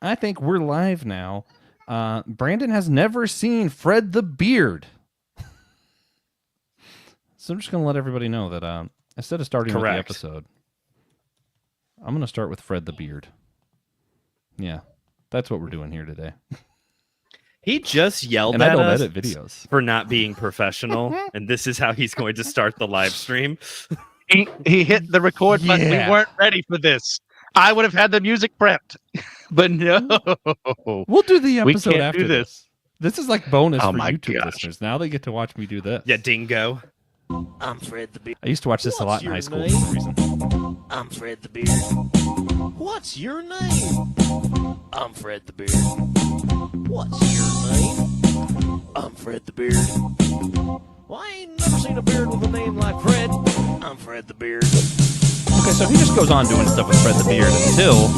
I think we're live now. Brandon has never seen Fred the Beard. So I'm just going to let everybody know that instead of starting with the episode, I'm going to start with Fred the Beard. Yeah, that's what we're doing here today. He just yelled at us for not being professional, and this is how he's going to start the live stream. He hit the record button. We weren't ready for this. I would have had the music prepped, but no. We'll do the episode after this. This is like bonus for YouTube listeners. Now they get to watch me do this. Yeah, dingo. I'm Fred the Beard. I used to watch this a lot in high school for some reason. I'm Fred the Beard. What's your name? I'm Fred the Beard. What's your name? I'm Fred the Beard. Well, I ain't never seen a beard with a name like Fred. I'm Fred the Beard. Okay, so he just goes on doing stuff with Fred the Beard until...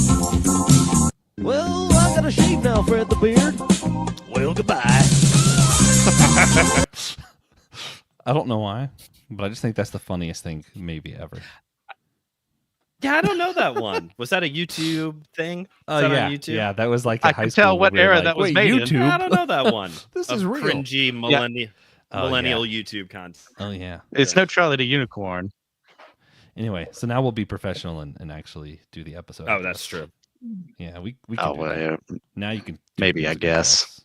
Well, I gotta shave now, Fred the Beard. Well, goodbye. I don't know why, but I just think that's the funniest thing maybe ever. Yeah, I don't know that one. Was that a YouTube thing? Oh, yeah. On YouTube? Yeah, that was like a high school. I can tell what era that was made YouTube? in. I don't know that one. This is real. Cringy millennial YouTube content. Oh, yeah. It's no Charlie the Unicorn. Anyway, so now we'll be professional and actually do the episode. Oh, that's true. Yeah, we can do that. Now you can... Maybe, I guess.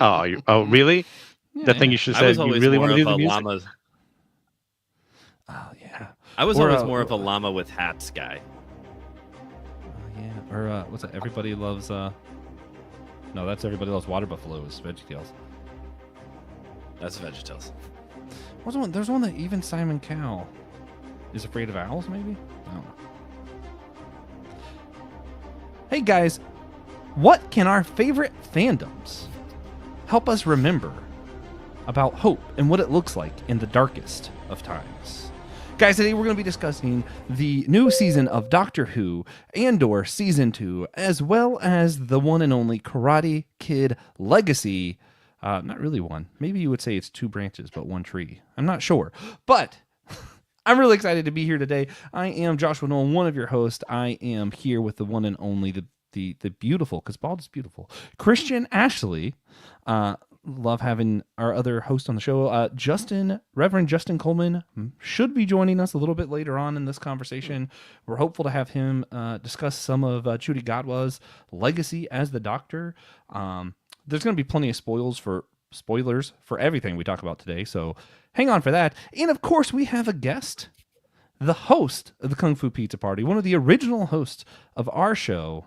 Oh, really? Yeah, the thing you should say, you really want to do the music? Llama. Oh, yeah. I was always more of a llama with hats guy. Yeah, or what's that? Everybody loves... No, that's Everybody Loves Water Buffaloes, VeggieTales. That's VeggieTales. There's one that even Simon Cowell is afraid of owls, maybe? I don't know. Hey, guys. What can our favorite fandoms help us remember about hope and what it looks like in the darkest of times? Guys, today we're going to be discussing the new season of Doctor Who, Andor Season 2, as well as the one and only Karate Kid Legacy. Not really one. Maybe you would say it's two branches, but one tree. I'm not sure. But I'm really excited to be here today. I am Joshua Nolan, one of your hosts. I am here with the one and only, the beautiful, because bald is beautiful, Christian Ashley. Love having our other host on the show, Reverend Justin Coleman, should be joining us a little bit later on in this conversation. We're hopeful to have him discuss some of Ncuti Gatwa's legacy as the Doctor. There's going to be plenty of spoilers for everything we talk about today, so hang on for that. And of course, we have a guest, the host of the Kung Fu Pizza Party, one of the original hosts of our show,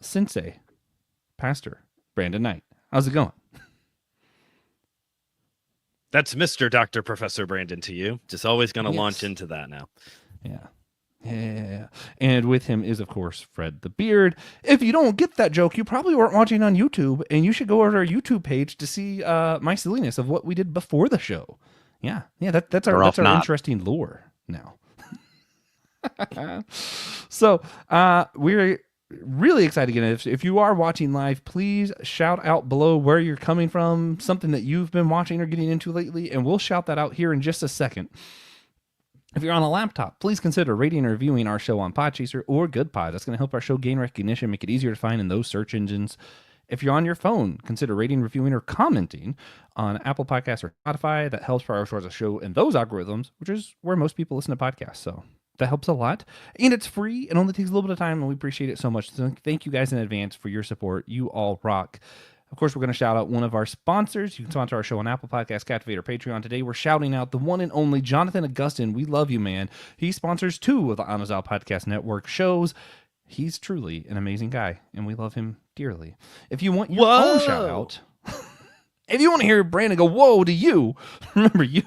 Sensei, Pastor Brandon Knight. How's it going? That's Mr. Dr. Professor Brandon to you. Just always going to launch into that now. Yeah. And with him is, of course, Fred the Beard. If you don't get that joke, you probably weren't watching on YouTube, and you should go over to our YouTube page to see my silliness of what we did before the show. Yeah, that's our interesting lore now. So we're really excited again. If you are watching live, please shout out below where you're coming from, something that you've been watching or getting into lately, and we'll shout that out here in just a second. If you're on a laptop, please consider rating and reviewing our show on Podchaser or GoodPod. That's going to help our show gain recognition, make it easier to find in those search engines. If you're on your phone, consider rating, reviewing, or commenting on Apple Podcasts or Spotify. That helps prioritize the show in those algorithms, which is where most people listen to podcasts. So that helps a lot. And it's free. It only takes a little bit of time, and we appreciate it so much. So thank you guys in advance for your support. You all rock. Of course, we're going to shout out one of our sponsors. You can sponsor our show on Apple Podcasts, Captivate, or Patreon. Today, we're shouting out the one and only Jonathan Augustin. We love you, man. He sponsors 2 of the Amazon Podcast Network shows. He's truly an amazing guy, and we love him dearly. If you want your own shout out, if you want to hear Brandon go, whoa, to you, remember, you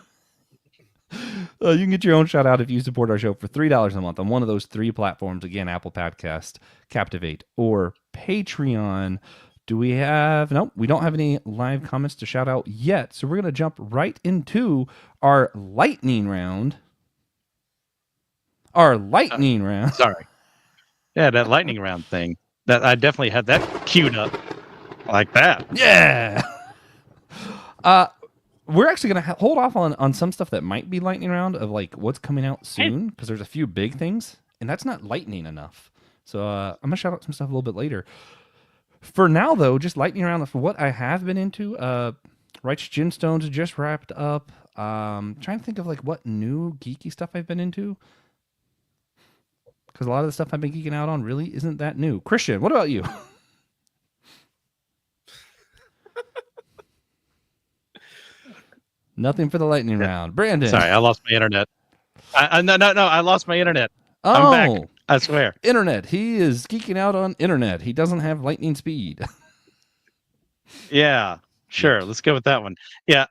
can get your own shout out if you support our show for $3 a month on one of those 3 platforms. Again, Apple Podcast, Captivate, or Patreon. Do we have... Nope, we don't have any live comments to shout out yet. So we're going to jump right into our lightning round. Sorry. Yeah, that lightning round thing. That I definitely had that queued up like that. Yeah. We're actually going to hold off on some stuff that might be lightning round of like what's coming out soon, because there's a few big things, and that's not lightning enough. So I'm gonna shout out some stuff a little bit later. For now, though, just lightning around for what I have been into. Righteous Gemstones just wrapped up. Trying to think of like what new geeky stuff I've been into, because a lot of the stuff I've been geeking out on really isn't that new. Christian, what about you? Nothing for the lightning round. Brandon. Sorry, I lost my internet. No, I lost my internet. Oh, I'm back. I swear. Internet. He is geeking out on internet. He doesn't have lightning speed. Yeah, sure. Let's go with that one. Yeah.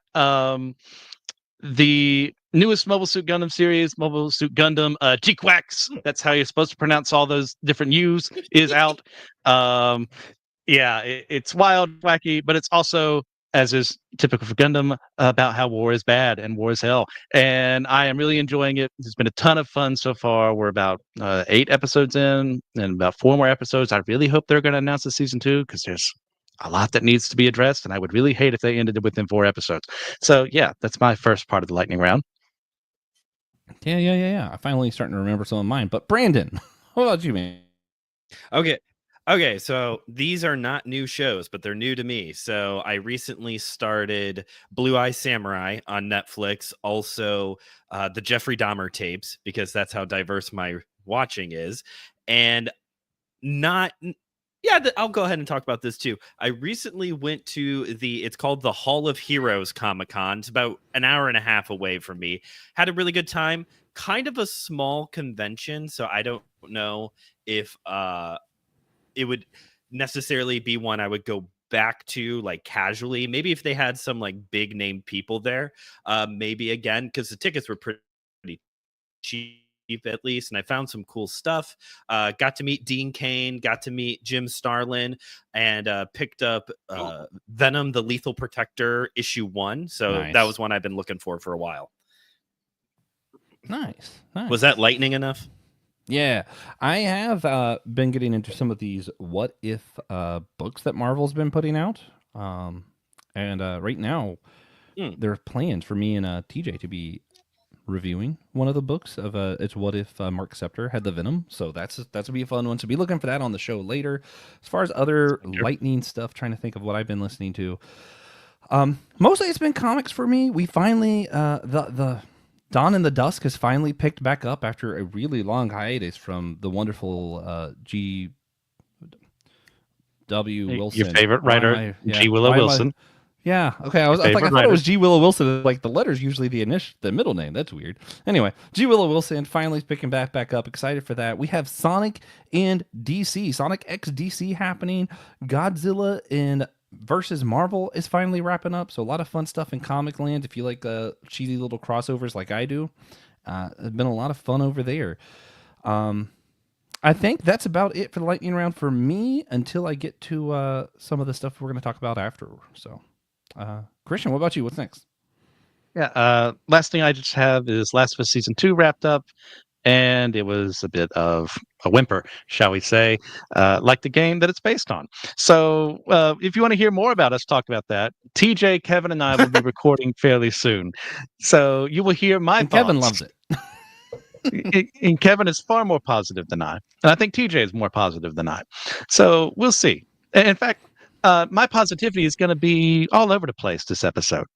The newest Mobile Suit Gundam series, Mobile Suit Gundam, G-Quax, that's how you're supposed to pronounce all those different U's, is out. Yeah, it's wild, wacky, but it's also, as is typical for Gundam, about how war is bad and war is hell. And I am really enjoying it. It's been a ton of fun so far. We're about 8 episodes in and about 4 more episodes. I really hope they're going to announce a season 2 because there's a lot that needs to be addressed, and I would really hate if they ended it within 4 episodes. So yeah, that's my first part of the lightning round. Yeah. I'm finally starting to remember some of mine. But Brandon, what about you, man? Okay, so these are not new shows, but they're new to me. So I recently started Blue Eye Samurai on Netflix, also the Jeffrey Dahmer tapes, because that's how diverse my watching is. And I'll go ahead and talk about this too. I recently went to it's called the Hall of Heroes Comic-Con. It's about an hour and a half away from me. Had a really good time. Kind of a small convention, so I don't know if it would necessarily be one I would go back to like casually. Maybe if they had some like big name people there, maybe again, because the tickets were pretty cheap at least, and I found some cool stuff. Got to meet Dean Cain, got to meet Jim Starlin, and picked up Venom the Lethal Protector issue 1. So nice. That was one I've been looking for a while. Nice. Was that lightning enough? Yeah, I have been getting into some of these what if books that Marvel's been putting out. And right now, there are plans for me and TJ to be reviewing one of the books of it's what if Mark Scepter had the Venom. So that's gonna be a fun one. So be looking for that on the show later. As far as other lightning stuff, trying to think of what I've been listening to. Mostly it's been comics for me. We finally the Dawn in the Dusk has finally picked back up after a really long hiatus from the wonderful G. W. Wilson. Your favorite writer, G. Willow Wilson. Yeah. Okay. I thought it was G. Willow Wilson. Like the letter's usually the middle name. That's weird. Anyway, G. Willow Wilson finally picking back up. Excited for that. We have Sonic and DC. Sonic X DC happening. Godzilla and versus Marvel is finally wrapping up. So a lot of fun stuff in comic land. If you like cheesy little crossovers like I do, it's been a lot of fun over there. I think that's about it for the lightning round for me until I get to some of the stuff we're going to talk about after. So, Christian, what about you? What's next? Yeah. Last thing I just have is Last of Us Season 2 wrapped up, and it was a bit of a whimper, shall we say, like the game that it's based on. So if you want to hear more about us talk about that, TJ, Kevin, and I will be recording fairly soon. So you will hear my thoughts. Kevin loves it. And Kevin is far more positive than I. And I think TJ is more positive than I. So we'll see. In fact, my positivity is going to be all over the place this episode.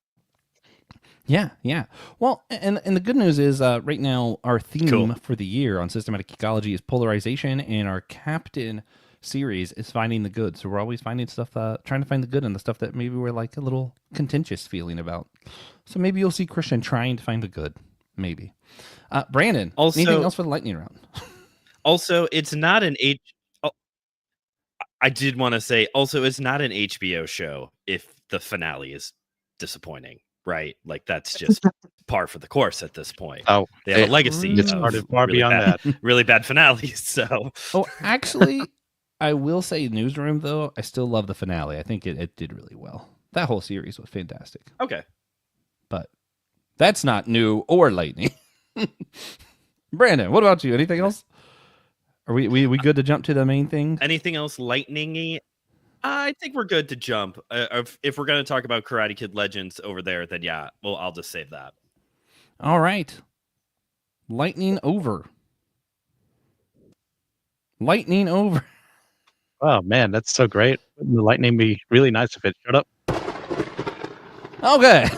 Yeah. Well, and the good news is right now our theme for the year on Systematic Geekology is polarization, and our captain series is finding the good. So we're always finding stuff, trying to find the good in the stuff that maybe we're like a little contentious feeling about. So maybe you'll see Christian trying to find the good. Maybe. Brandon, anything else for the lightning round? Also, it's not an I did want to say, also, it's not an HBO show if the finale is disappointing, right? Like, that's just par for the course at this point. Oh, they have a legacy. It's started far really beyond that. Really bad finales. So, actually, I will say, Newsroom, though, I still love the finale. I think it did really well. That whole series was fantastic. Okay. But that's not new or lightning. Brandon, what about you? Anything else? Are we good to jump to the main thing? Anything else lightning-y? I think we're good to jump. If we're going to talk about Karate Kid Legends over there, then yeah, well, I'll just save that. All right. Lightning over. lightning over. Oh man, that's so great. Wouldn't the lightning be really nice if it showed up? Okay.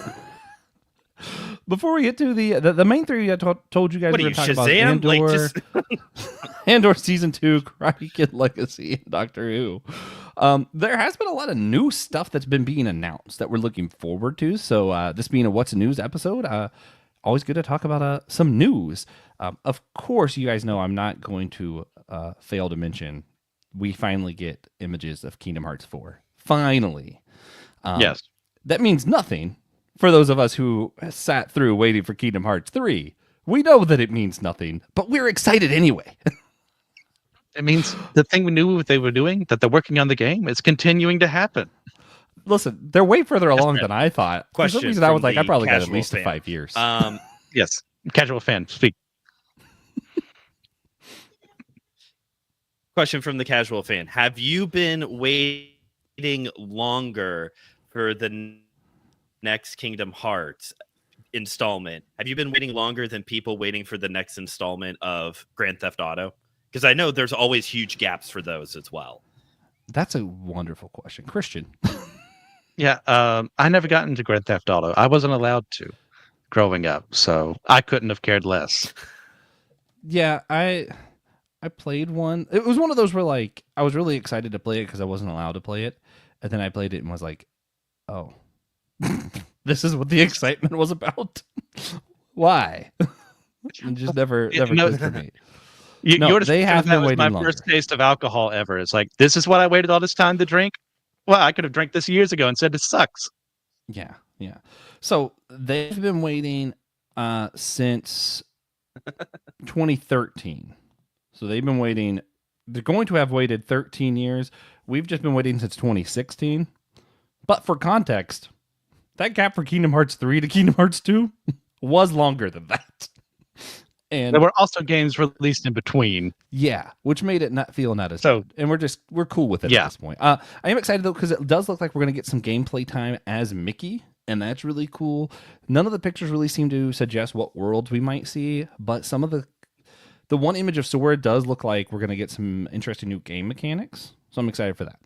Before we get to the main theory I told you guys What we are were you, talking about Shazam? Andor, Like, just Andor season 2, Karate Kid Legacy, and Doctor Who. There has been a lot of new stuff that's been being announced that we're looking forward to. So this being a What's News episode, always good to talk about some news. Of course, you guys know I'm not going to fail to mention we finally get images of Kingdom Hearts 4. Finally. Yes. That means nothing for those of us who sat through waiting for Kingdom Hearts 3. We know that it means nothing, but we're excited anyway. It means the thing we knew what they were doing, that they're working on the game, is continuing to happen. Listen, they're way further along Brad. than I thought. For some Question reason, I was from like, I the probably got at casual least fan. 5 years. Yes. Casual fan, speak. Question from the casual fan. Have you been waiting longer for the next Kingdom Hearts installment? Have you been waiting longer than people waiting for the next installment of Grand Theft Auto? Because I know there's always huge gaps for those as well. That's a wonderful question. Christian. Yeah, I never got into Grand Theft Auto. I wasn't allowed to growing up, so I couldn't have cared less. Yeah, I played one. It was one of those where like I was really excited to play it because I wasn't allowed to play it, and then I played it and was like, "Oh, this is what the excitement was about." Why? It just never clicked for me. They have been waiting my longer. first taste of alcohol ever. It's like, this is what I waited all this time to drink? Well, I could have drank this years ago and said it sucks. Yeah. So they've been waiting since 2013. So they've been waiting. They're going to have waited 13 years. We've just been waiting since 2016. But for context, that gap for Kingdom Hearts 3 to Kingdom Hearts 2 was longer than that. And There were also games released in between. yeah, which made it not as So- good. And we're cool with it Yeah. at this point. I am excited though because it does look like we're going to get some gameplay time as Mickey, and that's really cool. None of the pictures really seem to suggest what worlds we might see, but some of the one image of Sora does look like we're going to get some interesting new game mechanics. So I'm excited for that.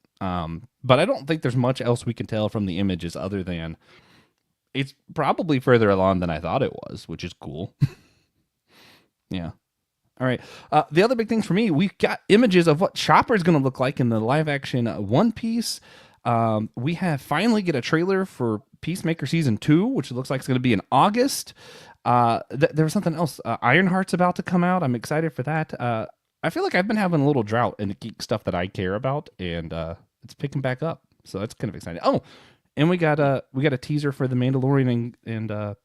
But I don't think there's much else we can tell from the images other than it's probably further along than I thought it was, which is cool. Yeah. All right. The other big things for me, we've got images of what Chopper is going to look like in the live action One Piece. We have finally get a trailer for Peacemaker Season 2, which looks like it's going to be in August. There was something else. Ironheart's about to come out. I'm excited for that. I feel like I've been having a little drought in the geek stuff that I care about, and it's picking back up. So that's kind of exciting. Oh, and we got a teaser for The Mandalorian and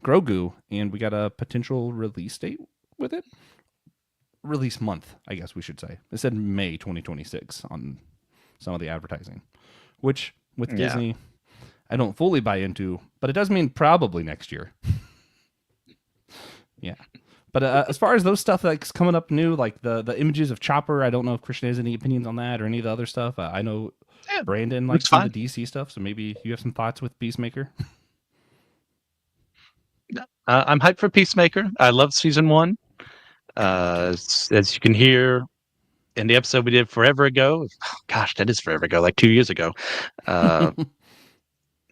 Grogu, and we got a potential release date with it. Release month, I guess we should say. It said May 2026 on some of the advertising, which with Disney, I don't fully buy into, but it does mean probably next year. Yeah. But as far as those stuff that's coming up new, like the images of Chopper, I don't know if Christian has any opinions on that or any of the other stuff. I know Brandon likes some of the DC stuff, so maybe you have some thoughts with Peacemaker. I'm hyped for Peacemaker. I love season 1. As you can hear in the episode we did forever ago. Oh, gosh, that is forever ago, like 2 years ago.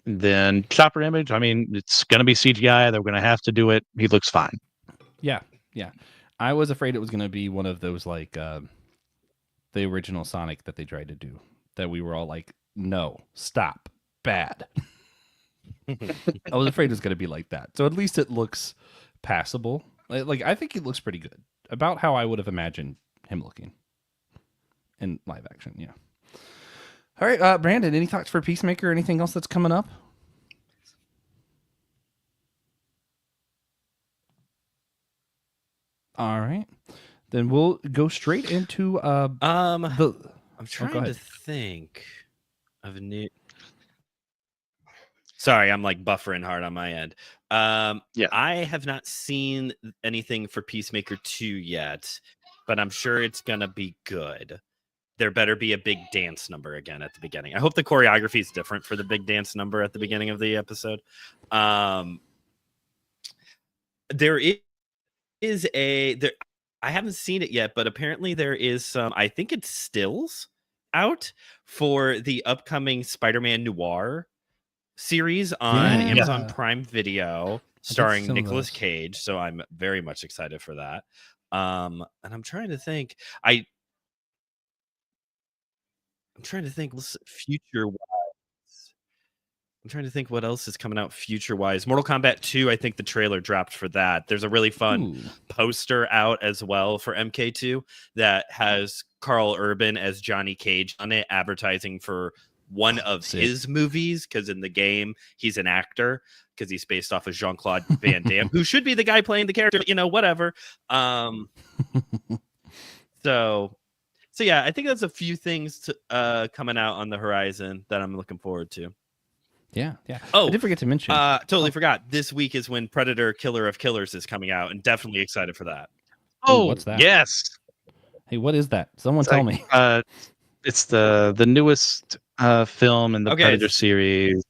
Then Chopper image. I mean, it's going to be CGI. They're going to have to do it. He looks fine. Yeah. I was afraid it was going to be one of those like the original Sonic that they tried to do. That we were all like, no, stop, bad. I was afraid it was going to be like that. So at least it looks passable. Like I think it looks pretty good. About how I would have imagined him looking in live action. Yeah. All right, Brandon, any thoughts for Peacemaker or anything else that's coming up? All right. Then we'll go straight into I'm go trying to ahead. think of new. Sorry, I'm like buffering hard on my end. I have not seen anything for Peacemaker 2 yet, but I'm sure it's gonna be good. There better be a big dance number again at the beginning. I hope the choreography is different for the big dance number at the beginning of the episode. There is a there. I haven't seen it yet, but apparently there is some. I think it's stills out for the upcoming Spider-Man Noir series on Amazon Prime Video, starring Nicolas Cage. So I'm very much excited for that. And I'm trying to think. I'm trying to think. Future. I'm trying to think what else is coming out future-wise. Mortal Kombat 2, I think the trailer dropped for that. There's a really fun poster out as well for MK2 that has Carl Urban as Johnny Cage on it, advertising for one of his movies, because in the game, he's an actor, because he's based off of Jean-Claude Van Damme, who should be the guy playing the character, whatever. So yeah, I think that's a few things coming out on the horizon that I'm looking forward to. Yeah. Oh, I did forget to mention. Totally forgot. This week is when Predator: Killer of Killers is coming out, and definitely excited for that. Oh, what's that? Yes. Hey, what is that? Someone tell me. It's the newest film in the Predator series.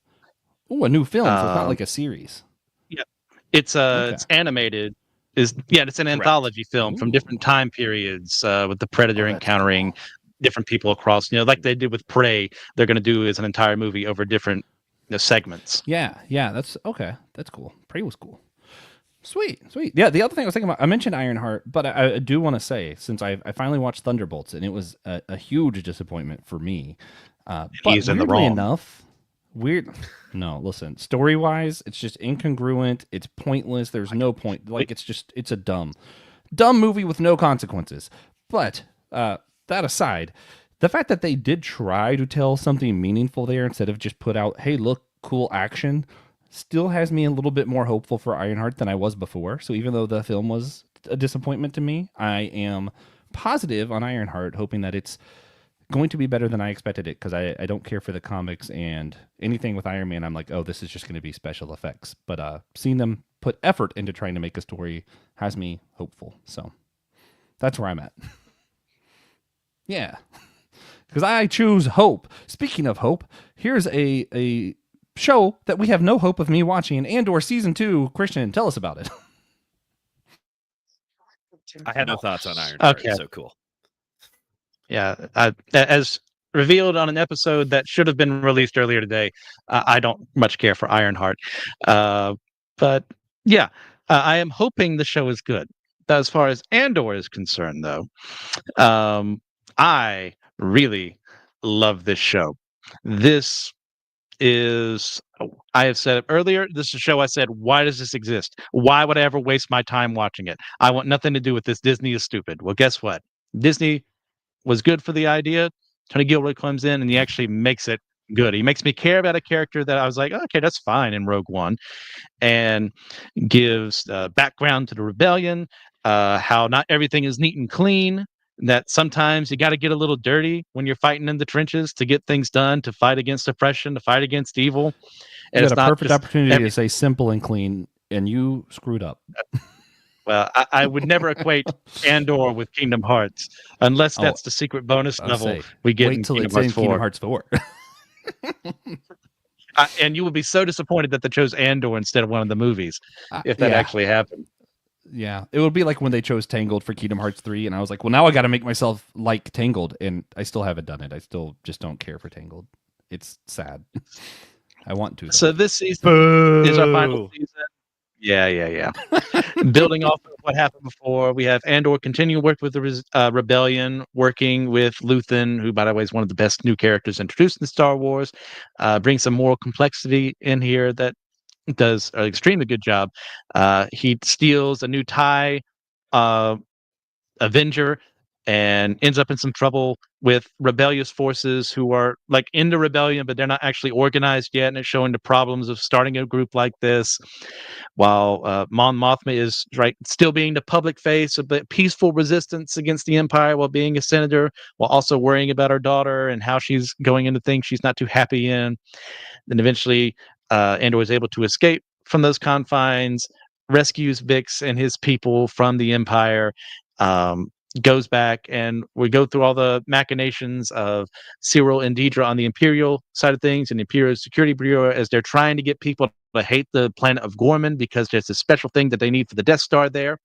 Oh, a new film. So it's not like a series. Yeah, it's animated. It's an anthology film from different time periods with the Predator encountering different people across. Like they did with Prey. They're going to do is an entire movie over different segments. Yeah, that's okay. That's cool. Prey was cool. Sweet. Yeah, the other thing I was thinking about, I mentioned Ironheart, but I do want to say, since I finally watched Thunderbolts, and it was a huge disappointment for me. But he's in the wrong. No, listen, story-wise, it's just incongruent. It's pointless. There's no point. Like, it's a dumb movie with no consequences. But that aside, the fact that they did try to tell something meaningful there instead of just put out, hey, look, cool action, still has me a little bit more hopeful for Ironheart than I was before. So even though the film was a disappointment to me, I am positive on Ironheart, hoping that it's going to be better than I expected it, because I don't care for the comics, and anything with Iron Man, I'm like, oh, this is just going to be special effects. But seeing them put effort into trying to make a story has me hopeful. So that's where I'm at. Yeah. Because I choose hope. Speaking of hope, here's a show that we have no hope of me watching, Andor Season 2. Christian, tell us about it. I had no thoughts on Ironheart. Okay. So cool. Yeah. As revealed on an episode that should have been released earlier today, I don't much care for Ironheart. But yeah, I am hoping the show is good. As far as Andor is concerned, though, I really love this show. This is, I have said it earlier, this is a show I said, why does this exist? Why would I ever waste my time watching it? I want nothing to do with this. Disney is stupid. Well, guess what? Disney was good for the idea. Tony Gilroy comes in and he actually makes it good. He makes me care about a character that I was like, okay, that's fine in Rogue One, and gives background to the rebellion, how not everything is neat and clean, that sometimes you got to get a little dirty when you're fighting in the trenches to get things done, to fight against oppression, to fight against evil. And you got a perfect opportunity to say simple and clean, and you screwed up. Well, I would never equate Andor with Kingdom Hearts, unless that's the secret bonus level we get in Kingdom Hearts 4. Kingdom Hearts 4. And you would be so disappointed that they chose Andor instead of one of the movies, if that actually happened. Yeah, it would be like when they chose Tangled for Kingdom Hearts 3, and I was like, well, now I got to make myself like Tangled, and I still haven't done it. I still just don't care for Tangled. It's sad. I want to. So this season is our final season. Yeah. Building off of what happened before, we have Andor continue to work with the rebellion, working with Luthen, who, by the way, is one of the best new characters introduced in Star Wars. Bring some moral complexity in here that does an extremely good job. He steals a new TIE Avenger and ends up in some trouble with rebellious forces who are like in the rebellion, but they're not actually organized yet, and it's showing the problems of starting a group like this. While Mon Mothma is still being the public face of the peaceful resistance against the Empire while being a senator, while also worrying about her daughter and how she's going into things she's not too happy in. Then eventually Andor is able to escape from those confines, rescues Vix and his people from the Empire, goes back, and we go through all the machinations of Cyril and Deidre on the Imperial side of things and the Imperial Security Bureau as they're trying to get people to hate the planet of Gorman because there's a special thing that they need for the Death Star there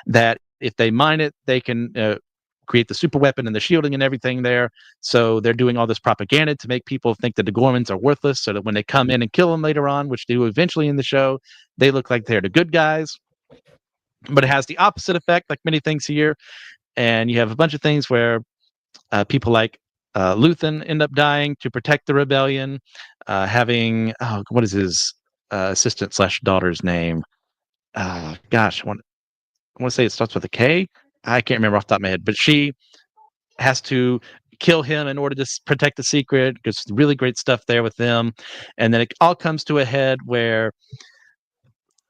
that if they mine it, they can create the super weapon and the shielding and everything there. So they're doing all this propaganda to make people think that the Gormans are worthless, so that when they come in and kill them later on, which they do eventually in the show, they look like they're the good guys. But it has the opposite effect, like many things here. And you have a bunch of things where people like Luthen end up dying to protect the rebellion. What is his assistant slash daughter's name? Gosh, I want to say it starts with a K. I can't remember off the top of my head, but she has to kill him in order to protect the secret. There's really great stuff there with them. And then it all comes to a head where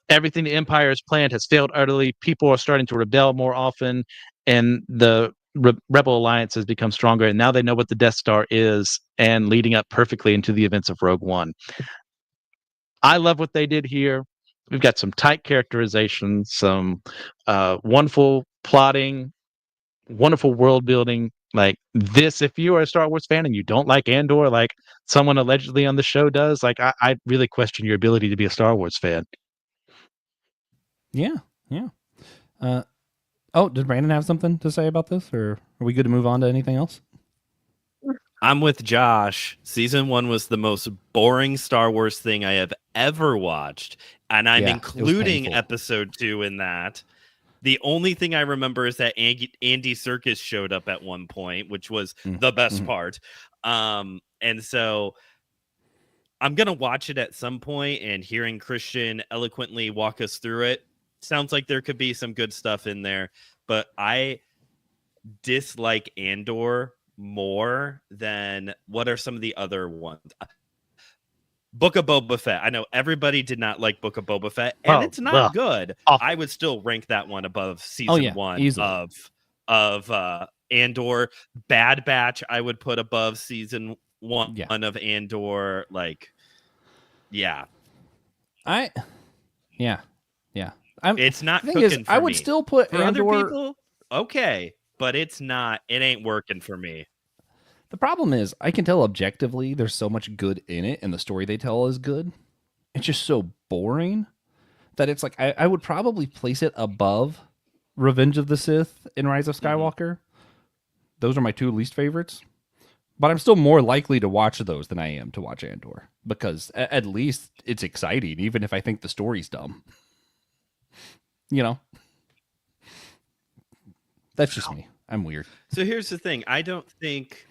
everything the Empire has planned has failed utterly. People are starting to rebel more often, and the Rebel Alliance has become stronger. And now they know what the Death Star is, and leading up perfectly into the events of Rogue One. I love what they did here. We've got some tight characterization, some wonderful plotting, wonderful world building. Like this, if you are a Star Wars fan and you don't like Andor, like someone allegedly on the show does, like I really question your ability to be a Star Wars fan. Yeah. Did Brandon have something to say about this, or are we good to move on to anything else? I'm with Josh. Season 1 was the most boring Star Wars thing I have ever watched, and I'm including episode 2 in that. The only thing I remember is that Andy Serkis showed up at one point, which was the best part. And so I'm going to watch it at some point, and hearing Christian eloquently walk us through it sounds like there could be some good stuff in there. But I dislike Andor more than what are some of the other ones. Book of Boba Fett. I know everybody did not like Book of Boba Fett, and it's not good. Awful. I would still rank that one above season 1 easily. of Andor. Bad Batch I would put above season 1 of Andor. Like, yeah. It's not cooking for I would me. still put For Andor. other people, okay, but it's not. It ain't working for me. The problem is, I can tell objectively there's so much good in it, and the story they tell is good. It's just so boring that it's like I would probably place it above Revenge of the Sith and Rise of Skywalker. Those are my two least favorites. But I'm still more likely to watch those than I am to watch Andor, because at least it's exciting, even if I think the story's dumb. You know? That's just me. I'm weird. So here's the thing. I don't think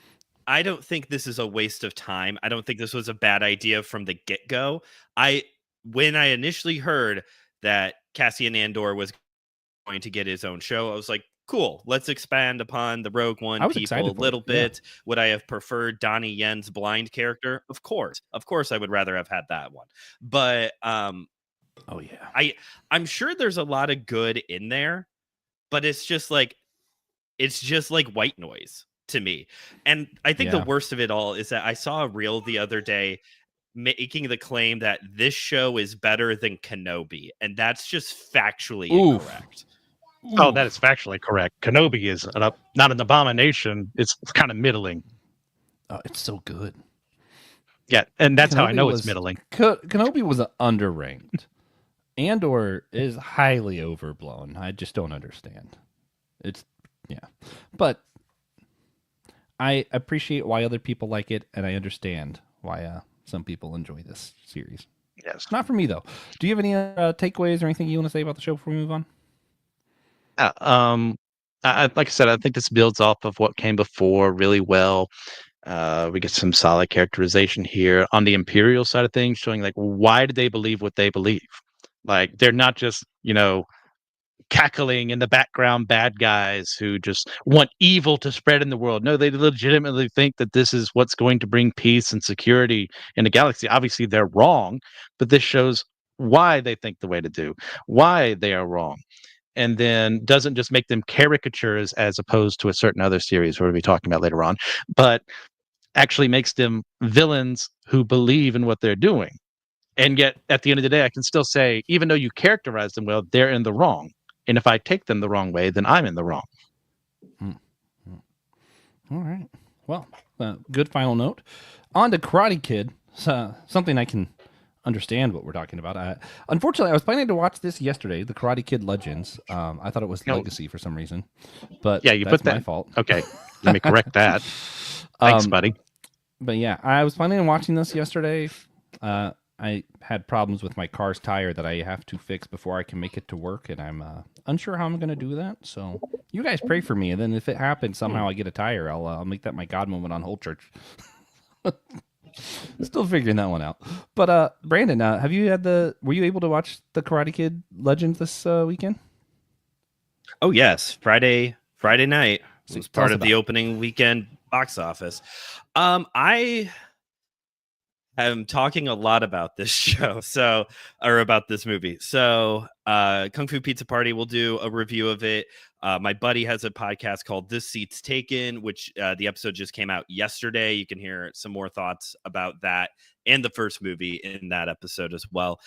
this is a waste of time. I don't think this was a bad idea from the get-go. When I initially heard that Cassian Andor was going to get his own show, I was like, cool, let's expand upon the Rogue One people a little bit. Yeah. Would I have preferred Donnie Yen's blind character? Of course I would rather have had that one. But I'm sure there's a lot of good in there, but it's just like white noise to me. And I think the worst of it all is that I saw a reel the other day making the claim that this show is better than Kenobi, and that's just factually incorrect. Oh, that is factually correct. Kenobi is not an abomination. It's kind of middling. Oh, it's so good. Yeah, and that's how I know it's middling. Kenobi was underranked. Andor is highly overblown. I just don't understand. But I appreciate why other people like it, and I understand why some people enjoy this series. Yes. Not for me, though. Do you have any takeaways or anything you want to say about the show before we move on? Like I said, I think this builds off of what came before really well. We get some solid characterization here on the Imperial side of things, showing like why do they believe what they believe? Like they're not just, cackling in the background bad guys who just want evil to spread in the world. No, they legitimately think that this is what's going to bring peace and security in the galaxy. Obviously, they're wrong, but this shows why they think the way to do, why they are wrong. And then doesn't just make them caricatures as opposed to a certain other series we'll be talking about later on, but actually makes them villains who believe in what they're doing. And yet, at the end of the day, I can still say, even though you characterize them well, they're in the wrong. And if I take them the wrong way, then I'm in the wrong. All right. Well, good final note. On to Karate Kid. Something I can understand what we're talking about. Unfortunately, I was planning to watch this yesterday, The Karate Kid Legends. I thought it was No. Legacy for some reason, but Yeah, you that's put that. my fault. Okay, let me correct that. Thanks, buddy. But yeah, I was planning on watching this yesterday. I had problems with my car's tire that I have to fix before I can make it to work, and I'm unsure how I'm going to do that. So you guys pray for me, and then if it happens somehow I get a tire, I'll make that my God moment on Whole Church. Still figuring that one out. But Brandon, were you able to watch the Karate Kid Legends this weekend? Oh yes, Friday night So was tell part us of the opening weekend box office. I am talking a lot about this show, or about this movie. So, Kung Fu Pizza Party will do a review of it. My buddy has a podcast called This Seat's Taken, which the episode just came out yesterday. You can hear some more thoughts about that and the first movie in that episode as well.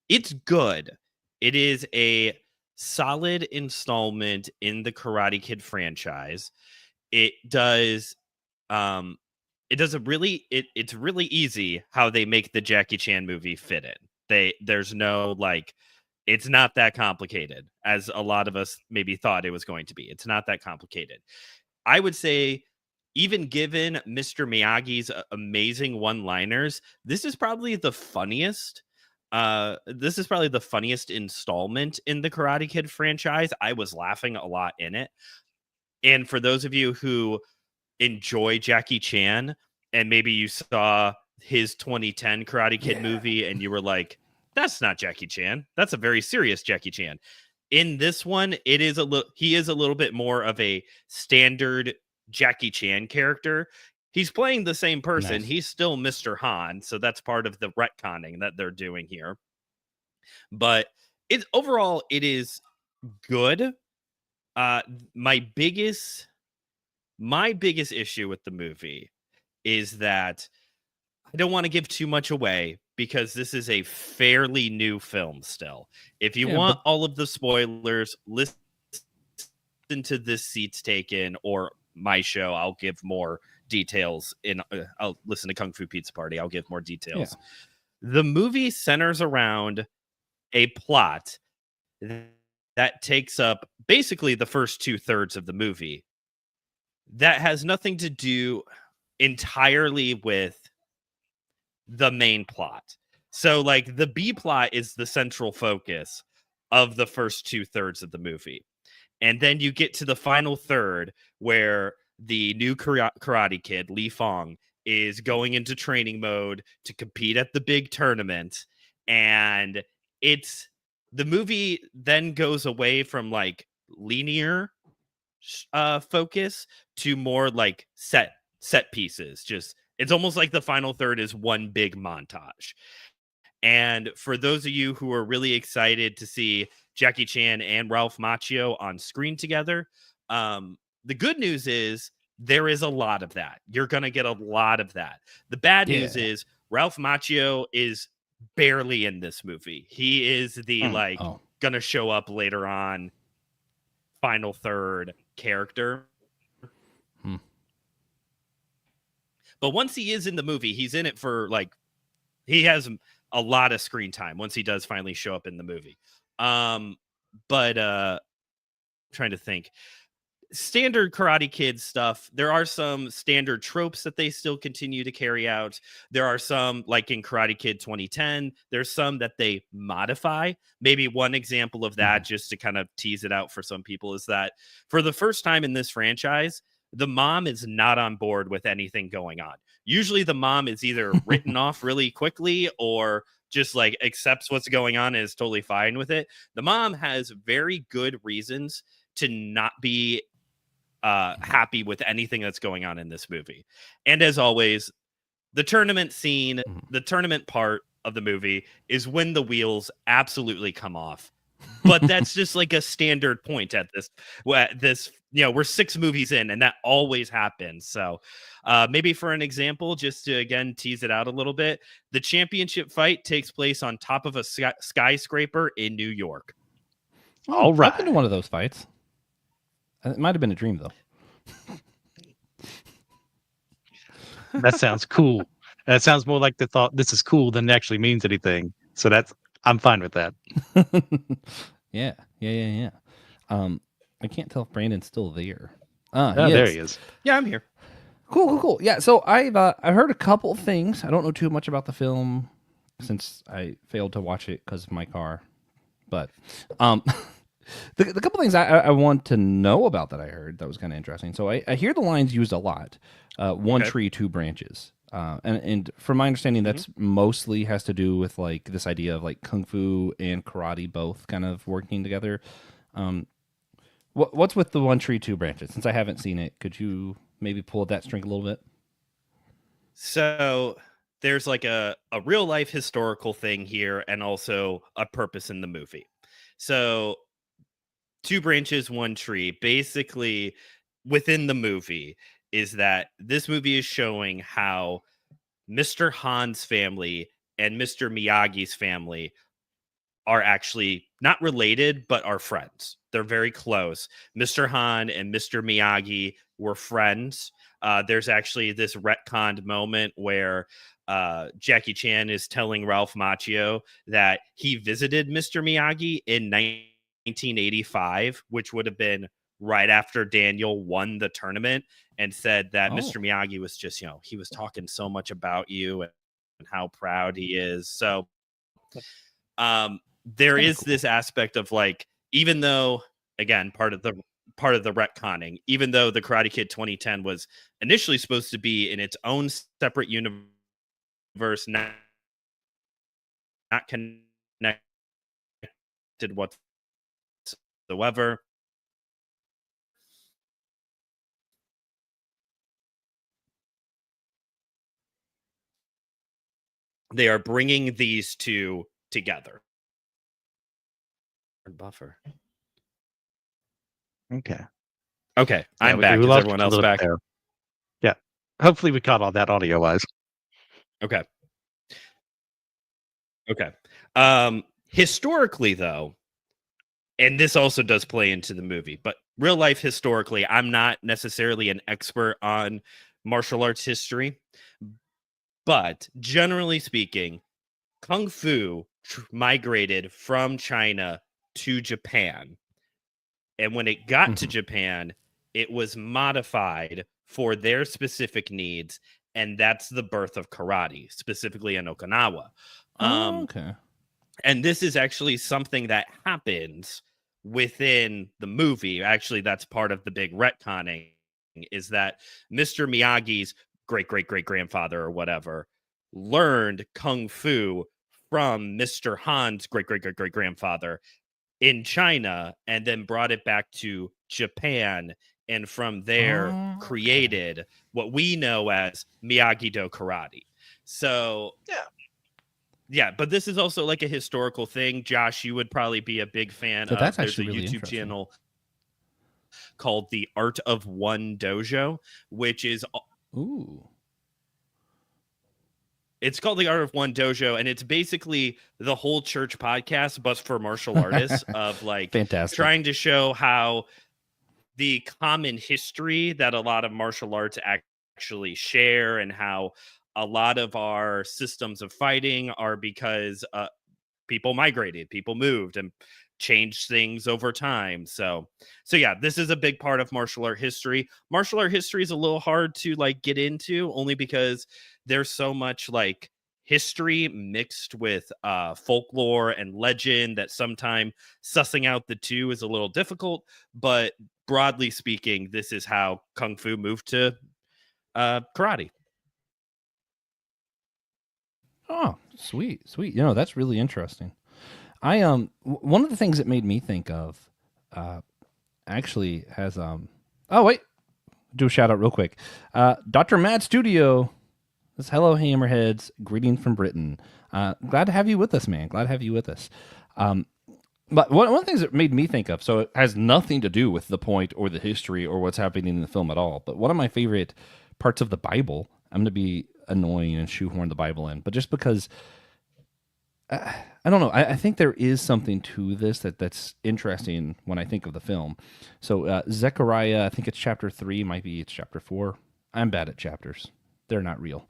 It's good. It is a solid installment in the Karate Kid franchise. It's really easy how they make the Jackie Chan movie fit in. There's no it's not that complicated as a lot of us maybe thought it was going to be. It's not that complicated. I would say, even given Mr. Miyagi's amazing one-liners, this is probably the funniest. This is probably the funniest installment in the Karate Kid franchise. I was laughing a lot in it. And for those of you who enjoy Jackie Chan and maybe you saw his 2010 Karate Kid movie and you were like, that's not Jackie Chan. That's a very serious Jackie Chan. In this one, he is a little bit more of a standard Jackie Chan character. He's playing the same person. Nice. He's still Mr. Han, so that's part of the retconning that they're doing here. But overall, it is good. My biggest issue with the movie is that I don't want to give too much away because this is a fairly new film still. If you want all of the spoilers, listen to This Seat's Taken or my show. I'll give more details I'll listen to Kung Fu Pizza Party. I'll give more details. Yeah. The movie centers around a plot that takes up basically the first 2/3 of the movie that has nothing to do entirely with the main plot. So the B plot is the central focus of the first 2/3 of the movie. And then you get to the final third where the new Karate Kid, Li Fong, is going into training mode to compete at the big tournament. And the movie then goes away from linear focus to more set pieces. It's almost like the final third is one big montage. And for those of you who are really excited to see Jackie Chan and Ralph Macchio on screen together, the good news is there is a lot of that. You're going to get a lot of that. The bad news is Ralph Macchio is barely in this movie. He is the going to show up later on final third character. But once he is in the movie, he's in it for he has a lot of screen time once he does finally show up in the movie. But trying to think. Standard Karate Kid stuff. There are some standard tropes that they still continue to carry out. There are some, like in Karate Kid 2010, there's some that they modify. Maybe one example of that, just to kind of tease it out for some people, is that for the first time in this franchise, the mom is not on board with anything going on. Usually the mom is either written off really quickly or just accepts what's going on and is totally fine with it. The mom has very good reasons to not be happy with anything that's going on in this movie. And as always, the tournament scene, the tournament part of the movie is when the wheels absolutely come off. But that's just a standard point at this, we're 6 movies in and that always happens. So maybe for an example, just to again tease it out a little bit, the championship fight takes place on top of a skyscraper in New York. All right. I've been to one of those fights. It might have been a dream, though. That sounds cool. That sounds more like the thought this is cool than it actually means anything. So I'm fine with that. Yeah. I can't tell if Brandon's still there. Oh, He there is. he is. Yeah, I'm here. Cool. Yeah, so I've heard a couple things. I don't know too much about the film since I failed to watch it because of my car. But the couple things I want to know about that I heard that was kind of interesting. So I hear the lines used a lot. One Okay. tree, two branches. And from my understanding, that's mostly has to do with like this idea of like kung fu and karate both kind of working together. What's with the one tree, two branches? Since I haven't seen it, could you maybe pull at that string a little bit? So there's like a real life historical thing here and also a purpose in the movie. So two branches, one tree, basically within the movie is that this movie is showing how Mr. Han's family and Mr. Miyagi's family are actually not related, but are friends. They're very close. Mr. Han and Mr. Miyagi were friends. There's actually this retconned moment where Jackie Chan is telling Ralph Macchio that he visited Mr. Miyagi in 1985, which would have been right after Daniel won the tournament, and said that Mr. Miyagi was just, he was talking so much about you and how proud he is. So there is this aspect of like, even though, again, part of the retconning, even though the Karate Kid 2010 was initially supposed to be in its own separate universe, not connected whatsoever. They are bringing these two together. Buffer. Okay. Okay, I'm back. Is lost everyone a else little bit back? there. Yeah. Hopefully we caught all that audio wise. Okay. Historically, though, and this also does play into the movie, but real life historically, I'm not necessarily an expert on martial arts history, but generally speaking, Kung Fu migrated from China to Japan. And when it got to Japan, it was modified for their specific needs. And that's the birth of karate, specifically in Okinawa. Okay. And this is actually something that happens within the movie. Actually, that's part of the big retconning, is that Mr. Miyagi's great-great-great-grandfather or whatever learned Kung Fu from Mr. Han's great-great-great-great-grandfather in China and then brought it back to Japan. And from there created what we know as Miyagi-Do karate. So yeah, but this is also like a historical thing. Josh, you would probably be a big fan of. That's There's a actually really YouTube interesting. channel called The Art of One Dojo, which is it's called The Art of One Dojo, and it's basically the whole church podcast, but for martial artists of like Fantastic. trying to show how the common history that a lot of martial arts actually share and how a lot of our systems of fighting are because people migrated, people moved and changed things over time. So yeah, this is a big part of martial art history. Martial art history is a little hard to like get into only because there's so much like history mixed with folklore and legend that sometimes sussing out the two is a little difficult. But broadly speaking, this is how Kung Fu moved to karate. Oh, sweet. That's really interesting. I one of the things that made me think of actually has oh wait, do a shout out real quick. Dr. Mad Studio says, hello Hammerheads, greetings from Britain. Glad to have you with us, man. Glad to have you with us. But one of the things that made me think of, so it has nothing to do with the point or the history or what's happening in the film at all, but one of my favorite parts of the Bible, I'm going to be annoying and shoehorn the Bible in, but just because I don't know, I think there is something to this that's interesting when I think of the film. So Zechariah, I think it's chapter 3, might be it's chapter 4. I'm bad at chapters. They're not real.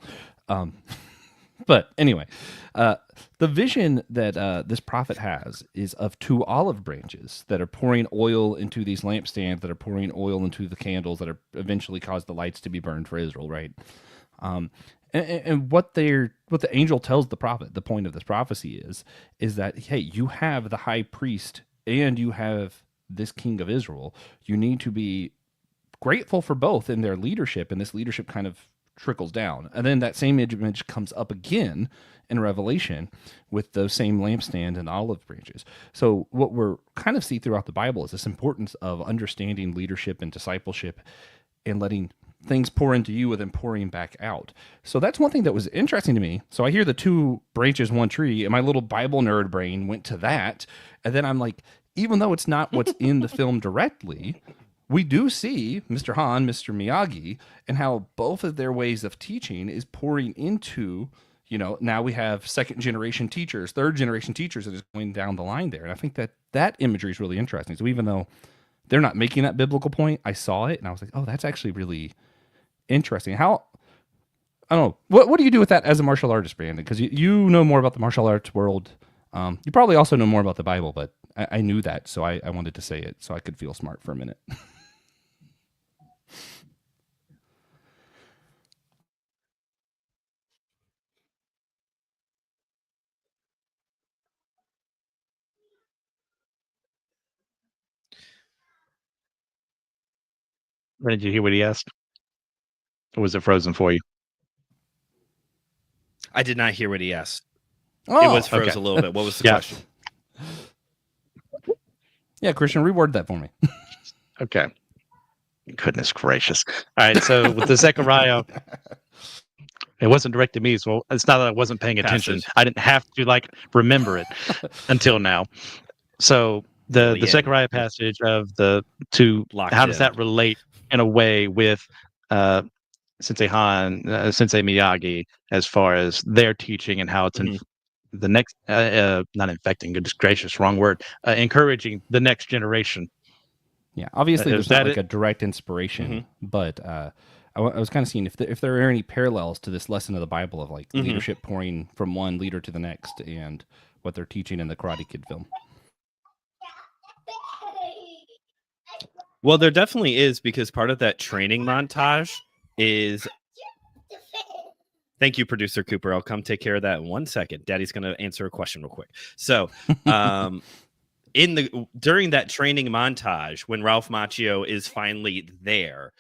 But anyway, the vision that this prophet has is of two olive branches that are pouring oil into these lampstands, that are pouring oil into the candles that are eventually cause the lights to be burned for Israel, right? And what the angel tells the prophet, the point of this prophecy is that, hey, you have the high priest and you have this king of Israel. You need to be grateful for both in their leadership, and this leadership kind of trickles down. And then that same image comes up again in Revelation with those same lampstand and olive branches. So what we're kind of see throughout the Bible is this importance of understanding leadership and discipleship and letting things pour into you and then pouring back out. So that's one thing that was interesting to me. So I hear the two branches, one tree, and my little Bible nerd brain went to that. And then I'm like, even though it's not what's in the film directly, we do see Mr. Han, Mr. Miyagi, and how both of their ways of teaching is pouring into, now we have second generation teachers, third generation teachers that is going down the line there. And I think that imagery is really interesting. So even though they're not making that biblical point, I saw it and I was like, oh, that's actually really interesting. How, I don't know, what do you do with that as a martial artist, Brandon? Because you know more about the martial arts world. You probably also know more about the Bible, but I knew that, so I wanted to say it so I could feel smart for a minute. Did you hear what he asked? Or was it frozen for you? I did not hear what he asked. Oh, it was froze okay. a little bit. What was the question? Yeah, Christian, reword that for me. Okay. Goodness gracious. All right. So with the Zechariah, it wasn't directed to me. So it's not that I wasn't paying attention. Passage. I didn't have to remember it until now. So the Zechariah passage of the two, Locked how does in. that relate in a way with Sensei Han, Sensei Miyagi, as far as their teaching and how it's the next, not infecting, goodness gracious, wrong word, encouraging the next generation. Yeah, obviously Is there's not that like a direct inspiration, but I was kind of seeing if there are any parallels to this lesson of the Bible of like leadership pouring from one leader to the next and what they're teaching in the Karate Kid film. Well, there definitely is, because part of that training montage is... Thank you, producer Cooper. I'll come take care of that in 1 second. Daddy's going to answer a question real quick. So, during that training montage, when Ralph Macchio is finally there,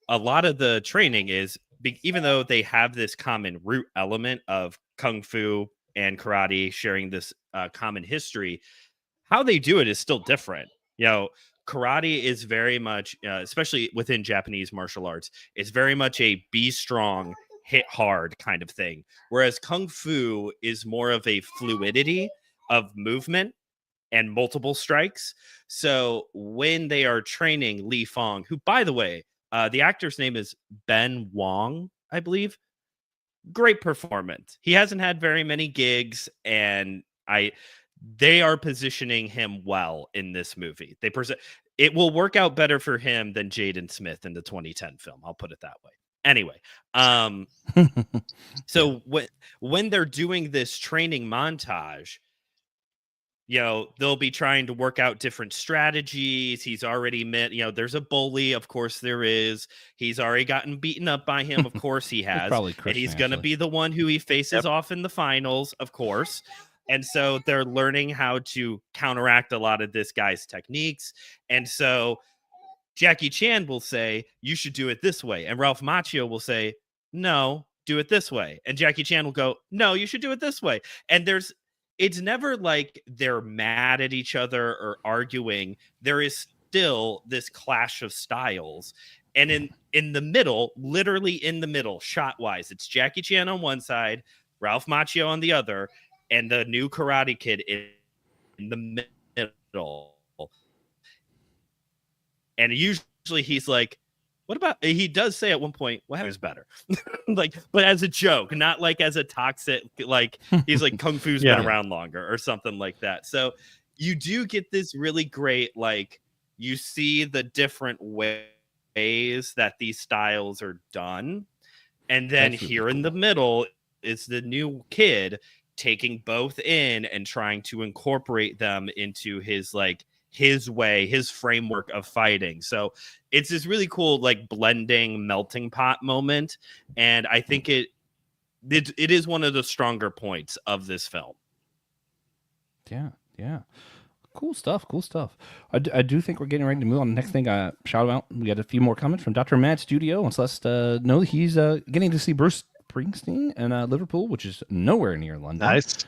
a lot of the training is, even though they have this common root element of kung fu and karate sharing this common history, how they do it is still different. Karate is very much, especially within Japanese martial arts, it's very much a be strong, hit hard kind of thing. Whereas kung fu is more of a fluidity of movement and multiple strikes. So when they are training Li Fong, who, by the way, the actor's name is Ben Wong, I believe. Great performance. He hasn't had very many gigs, and they are positioning him well in this movie. It will work out better for him than Jaden Smith in the 2010 film. I'll put it that way. Anyway, so when they're doing this training montage, they'll be trying to work out different strategies. He's already met, there's a bully. Of course there is. He's already gotten beaten up by him. Of course he has. Probably and he's going to be the one who he faces off in the finals, of course. And so they're learning how to counteract a lot of this guy's techniques. And so Jackie Chan will say, you should do it this way. And Ralph Macchio will say, no, do it this way. And Jackie Chan will go, no, you should do it this way. And it's never like they're mad at each other or arguing. There is still this clash of styles. And in the middle, literally in the middle, shot-wise, it's Jackie Chan on one side, Ralph Macchio on the other, and the new Karate Kid in the middle. And usually he's like, what about, he does say at one point, well, was better. But as a joke, not like as a toxic, like he's like, Kung Fu's been around longer or something like that. So you do get this really great, you see the different ways that these styles are done. And then That's really here in the middle is the new kid taking both in and trying to incorporate them into his way, his framework of fighting. So it's this really cool like blending melting pot moment, and I think it is one of the stronger points of this film. Yeah. Cool stuff. I do think we're getting ready to move on. The next thing, shout out. We got a few more comments from Dr. Matt Studio. Let's let us know he's getting to see Bruce Springsteen in Liverpool, which is nowhere near London. Nice.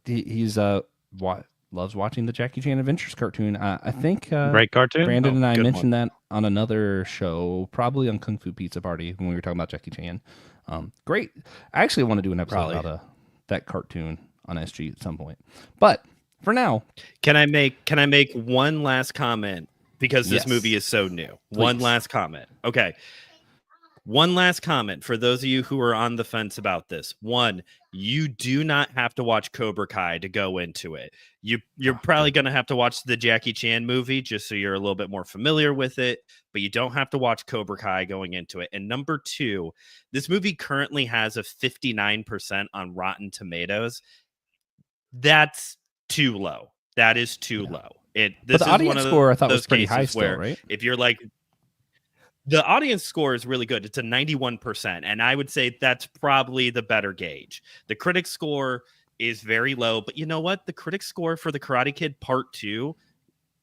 He's loves watching the Jackie Chan Adventures cartoon. I think Great cartoon. Brandon and I good mentioned one. that on another show, probably on Kung Fu Pizza Party when we were talking about Jackie Chan. Great. I actually want to do an episode about that cartoon on SG at some point. But for now, Can I make one last comment because this Yes. movie is so new? Please. One last comment. Okay. One last comment for those of you who are on the fence about this. One, you do not have to watch Cobra Kai to go into it. You're probably going to have to watch the Jackie Chan movie just so you're a little bit more familiar with it, but you don't have to watch Cobra Kai going into it. And number two, this movie currently has a 59% on Rotten Tomatoes. That's too low. That is too low. This but the is audience one of score I thought was those pretty high cases still, where right? if you're like, the audience score is really good. It's a 91%. And I would say that's probably the better gauge. The critic score is very low. But you know what? The critic score for The Karate Kid Part 2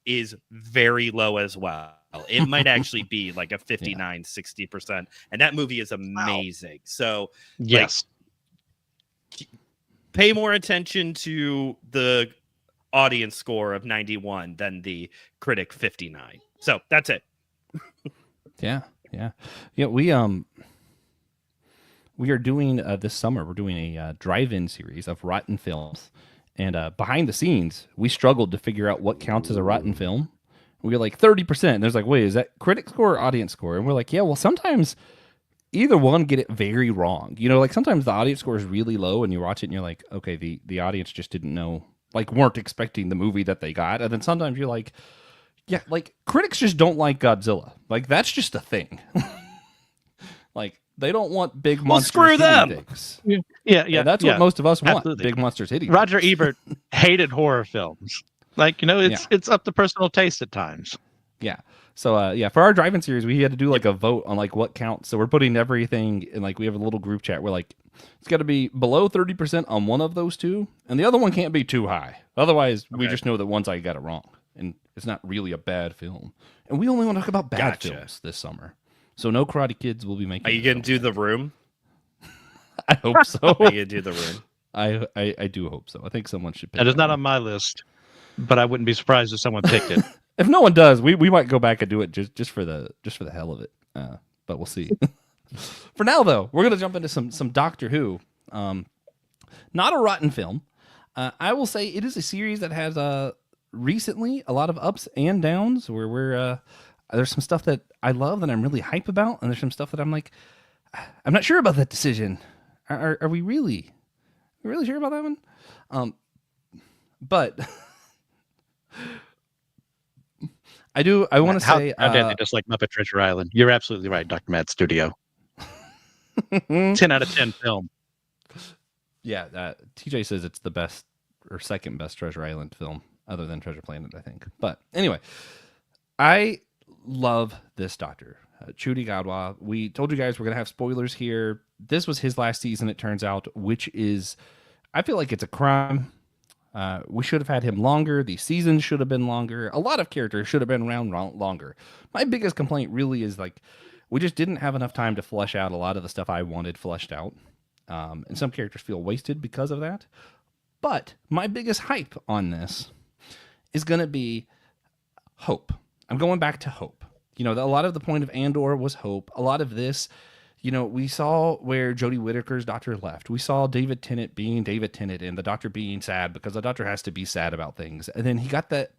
is very low as well. It might actually be like a 59, 60%. And that movie is amazing. So Yes. pay more attention to the audience score of 91 than the critic 59. So that's it. Yeah. We are doing this summer. We're doing a drive-in series of rotten films, and behind the scenes, we struggled to figure out what counts as a rotten film. We were like 30%. And there's like, wait, is that critic score or audience score? And we're like, yeah, well, sometimes either one get it very wrong. You know, like sometimes the audience score is really low, and you watch it and you're like, okay, the audience just didn't know, like weren't expecting the movie that they got, and then sometimes you're like. Yeah, like critics just don't like Godzilla. Like that's just a thing. Like they don't want big monsters. screw hitting them. things. Yeah. And that's what most of us want. Absolutely. Big monsters hitting. Roger things. Ebert hated horror films. Like, it's up to personal taste at times. Yeah. So for our drive-in series, we had to do like a vote on like what counts. So we're putting everything in, like we have a little group chat. We're like, it's got to be below 30% on one of those two, and the other one can't be too high. Otherwise, we just know that one side got it wrong, and it's not really a bad film. And we only want to talk about bad films this summer. So no Karate Kids will be making. Are you going to do The Room? I hope so. Are you going to do The Room? I do hope so. I think someone should pick That is that not one. on my list, but I wouldn't be surprised if someone picked it. If no one does, we might go back and do it just for the hell of it. But we'll see. For now, though, we're gonna jump into some Doctor Who. Not a rotten film. I will say it is a series that has recently a lot of ups and downs. Where we're there's some stuff that I love that I'm really hype about, and there's some stuff that I'm like, I'm not sure about that decision. Are we really sure about that one? But. I want to say... How dare they dislike Muppet Treasure Island? You're absolutely right, Dr. Matt Studio. 10 out of 10 film. Yeah, TJ says it's the best or second best Treasure Island film other than Treasure Planet, I think. But anyway, I love this Doctor. Ncuti Gatwa. We told you guys we're going to have spoilers here. This was his last season, it turns out, which is... I feel like it's a crime. We should have had him longer. The seasons should have been longer. A lot of characters should have been around longer. My biggest complaint really is like we just didn't have enough time to flesh out a lot of the stuff I wanted fleshed out. And some characters feel wasted because of that. But my biggest hype on this is going to be hope. I'm going back to hope. You know, a lot of the point of Andor was hope. A lot of this... You know, we saw where Jodie Whittaker's doctor left. We saw David Tennant being David Tennant and the doctor being sad because the doctor has to be sad about things. And then he got that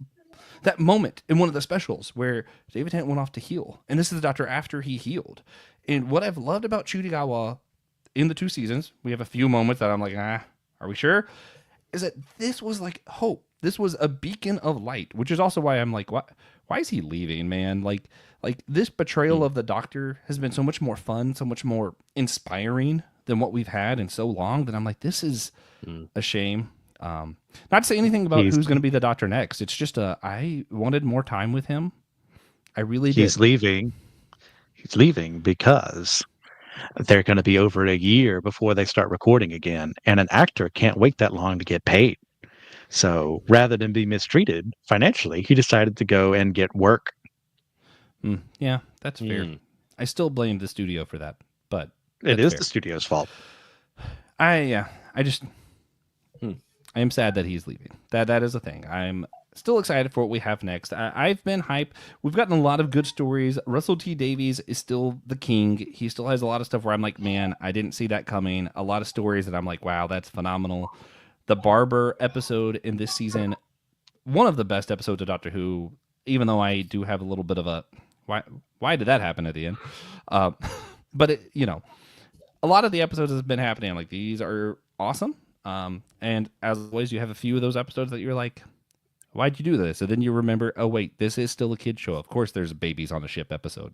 moment in one of the specials where David Tennant went off to heal. And this is the doctor after he healed. And what I've loved about Ncuti Gatwa in the 2 seasons, we have a few moments that I'm like, are we sure? Is that this was like hope. This was a beacon of light, which is also why I'm like, why why is he leaving, man? Like this betrayal of the Doctor has been so much more fun, so much more inspiring than what we've had in so long that I'm like, this is a shame. Not to say anything about who's going to be the Doctor next. It's just I wanted more time with him. I really did. He's leaving because they're going to be over a year before they start recording again, and an actor can't wait that long to get paid. So rather than be mistreated financially, he decided to go and get work. Yeah, that's fair. I still blame the studio for that, but it is fair. the studio's fault. I am sad that he's leaving. That is a thing. I'm still excited for what we have next. I've been hyped. We've gotten a lot of good stories. Russell T Davies is still the king. He still has a lot of stuff where I'm like, man, I didn't see that coming. A lot of stories that I'm like, wow, that's phenomenal. The Barber episode in this season, one of the best episodes of Doctor Who, even though I do have a little bit of a, why did that happen at the end? But, a lot of the episodes have been happening. I'm like, these are awesome. And as always, you have a few of those episodes that you're like, why'd you do this? And then you remember, oh, wait, this is still a kid show. Of course, there's a babies on the ship episode.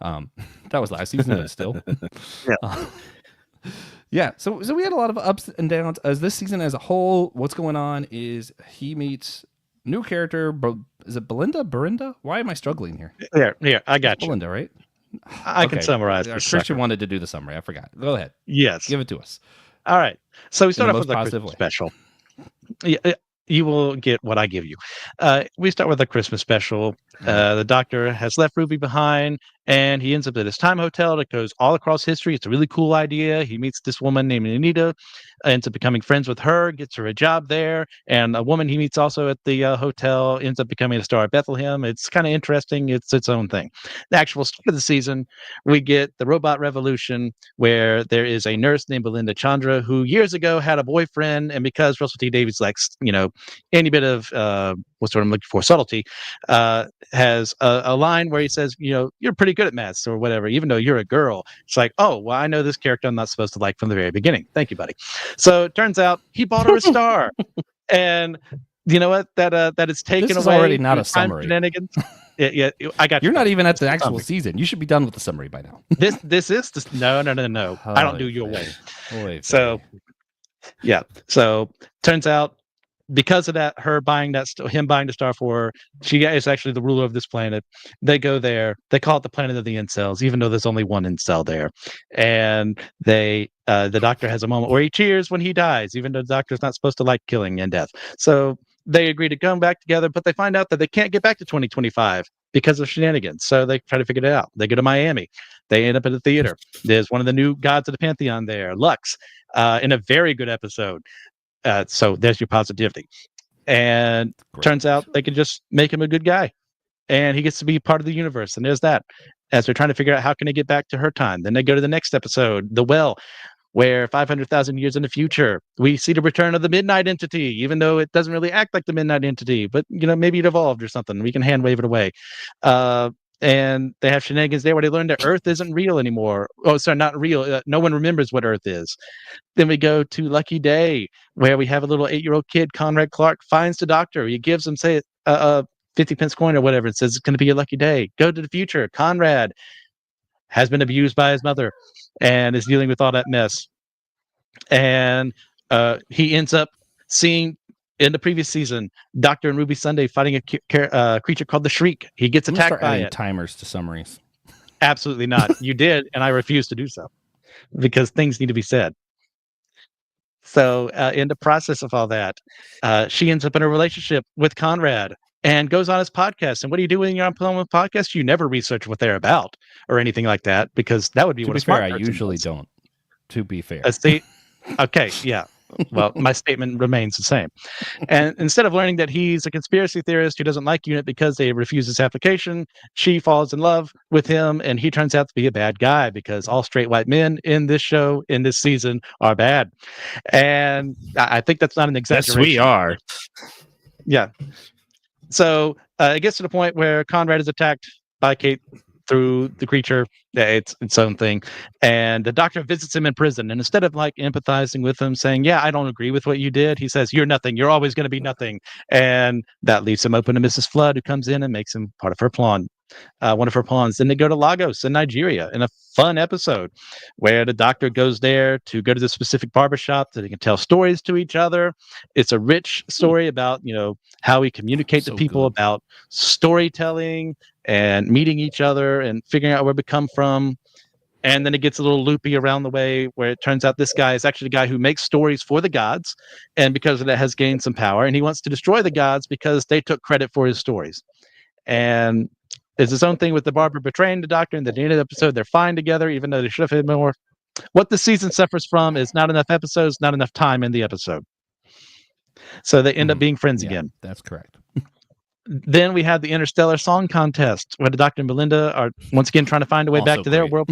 That was last season, but still. Yeah. Yeah, so we had a lot of ups and downs. As this season as a whole, what's going on is he meets new character. Is it Belinda? Why am I struggling here? Yeah, I got you. Belinda, right? I can summarize. Christian wanted to do the summary. I forgot. Go ahead. Yes. Give it to us. All right. So we start In the off with most a positive Christmas way. special. Yeah, you will get what I give you. We start with a Christmas special. The Doctor has left Ruby behind, and he ends up at this time hotel that goes all across history. It's a really cool idea. He meets this woman named Anita, ends up becoming friends with her, gets her a job there, and a woman he meets also at the hotel ends up becoming a star at Bethlehem. It's kind of interesting. It's its own thing. The actual start of the season, we get the robot revolution, where there is a nurse named Belinda Chandra who years ago had a boyfriend, and because Russell T Davies likes, any bit of what's what I'm looking for, subtlety, has a line where he says, you're pretty good at maths or whatever, even though you're a girl. It's like, oh, well, I know this character I'm not supposed to like from the very beginning. Thank you, buddy. So it turns out he bought her a star. And you know what? That is taken This is away. already not a time summary. Shenanigans. Yeah, I got you. You're not even at the actual Summary. season. You should be done with the summary by now. This is just, no. I don't do your way. So, yeah. So turns out, because of that, him buying the star for her, she is actually the ruler of this planet. They go there. They call it the planet of the incels, even though there's only one incel there. And the Doctor has a moment where he cheers when he dies, even though the Doctor's not supposed to like killing and death. So they agree to come back together, but they find out that they can't get back to 2025 because of shenanigans. So they try to figure it out. They go to Miami. They end up at a theater. There's one of the new gods of the pantheon there, Lux, in a very good episode. So there's your positivity. And turns out they can just make him a good guy. And he gets to be part of the universe. And there's that. As they're trying to figure out how can they get back to her time. Then they go to the next episode, The Well, where 500,000 years in the future, we see the return of the Midnight Entity, even though it doesn't really act like the Midnight Entity. But, maybe it evolved or something. We can hand wave it away. And they have shenanigans there where they learn that Earth isn't real anymore. Oh, sorry, not real. No one remembers what Earth is. Then we go to Lucky Day, where we have a little 8-year-old kid, Conrad Clark, finds the Doctor. He gives him, say, a 50-pence coin or whatever. It says it's going to be a lucky day. Go to the future. Conrad has been abused by his mother and is dealing with all that mess. And he ends up seeing, in the previous season, Doctor and Ruby Sunday fighting a creature called the Shriek. He gets attacked by it. Timers to summaries. Absolutely not. You did, and I refuse to do so because things need to be said. So in the process of all that, she ends up in a relationship with Conrad and goes on his podcast. And what do you do when you're on a podcast? You never research what they're about or anything like that, because that would be To what be a smart fair, I person usually does. don't. To be fair. Okay, yeah. Well, my statement remains the same. And instead of learning that he's a conspiracy theorist who doesn't like UNIT because they refuse his application, she falls in love with him, and he turns out to be a bad guy because all straight white men in this show, in this season, are bad. And I think that's not an exaggeration. Yes, we are. Yeah. So it gets to the point where Conrad is attacked by Kate through the creature. Yeah, it's its own thing. And the doctor visits him in prison. And instead of like empathizing with him, saying, yeah, I don't agree with what you did, he says, you're nothing. You're always going to be nothing. And that leaves him open to Mrs. Flood, who comes in and makes him part of her pawn. One of her pawns. Then they go to Lagos in Nigeria in a fun episode where the doctor goes there to go to the specific barbershop so they can tell stories to each other. It's a rich story about, how we communicate to people, about storytelling and meeting each other and figuring out where we come from. And then it gets a little loopy around the way where it turns out this guy is actually the guy who makes stories for the gods. And because of that has gained some power. And he wants to destroy the gods because they took credit for his stories. And it's his own thing with the barber betraying the doctor. And at the end of the episode, they're fine together, even though they should have had more. What the season suffers from is not enough episodes, not enough time in the episode. So they end up being friends again. That's correct. Then we have the Interstellar Song Contest, where the Doctor and Belinda are once again trying to find a way back to their world.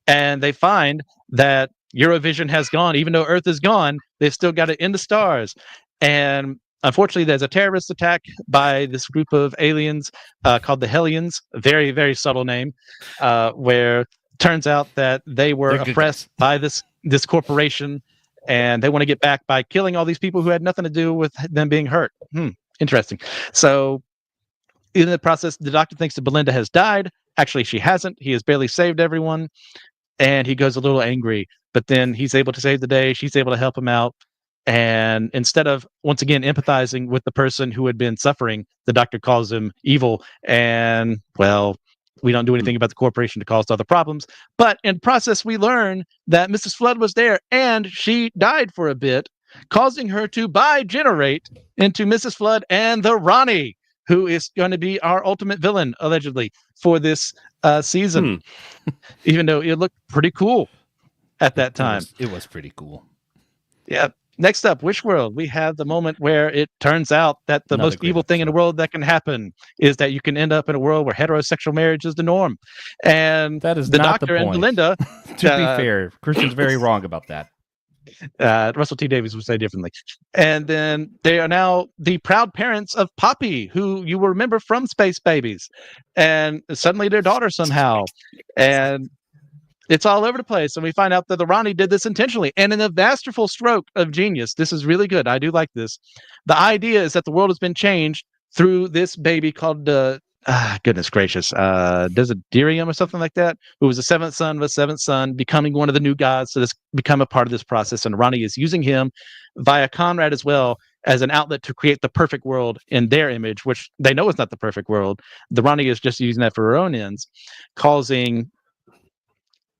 And they find that Eurovision has gone. Even though Earth is gone, they've still got it in the stars. And unfortunately, there's a terrorist attack by this group of aliens called the Hellions, a very, very subtle name, where turns out that they were oppressed by this corporation, and they want to get back by killing all these people who had nothing to do with them being hurt. Interesting. So in the process, the doctor thinks that Belinda has died. Actually, she hasn't. He has barely saved everyone, and he goes a little angry. But then he's able to save the day. She's able to help him out. And instead of, once again, empathizing with the person who had been suffering, the doctor calls him evil. And, well, we don't do anything about the corporation to cause other problems. But in process, we learn that Mrs. Flood was there, and she died for a bit, causing her to bi-generate into Mrs. Flood and the Ronnie, who is going to be our ultimate villain, allegedly, for this season. Even though it looked pretty cool at that time. It was pretty cool. Yeah. Next up, Wishworld, we have the moment where it turns out that the most evil thing in the world that can happen is that you can end up in a world where heterosexual marriage is the norm. And that is the not doctor the point. and Belinda. To be fair, Christian's very wrong about that. Russell T. Davies would say differently. And then they are now the proud parents of Poppy, who you will remember from Space Babies. And suddenly their daughter somehow. And it's all over the place. And we find out that the Ronnie did this intentionally. And in a masterful stroke of genius, this is really good. I do like this. The idea is that the world has been changed through this baby called, goodness gracious, Desiderium or something like that, who was the seventh son of a seventh son, becoming one of the new gods. So this become a part of this process. And Ronnie is using him via Conrad as well as an outlet to create the perfect world in their image, which they know is not the perfect world. The Ronnie is just using that for her own ends, causing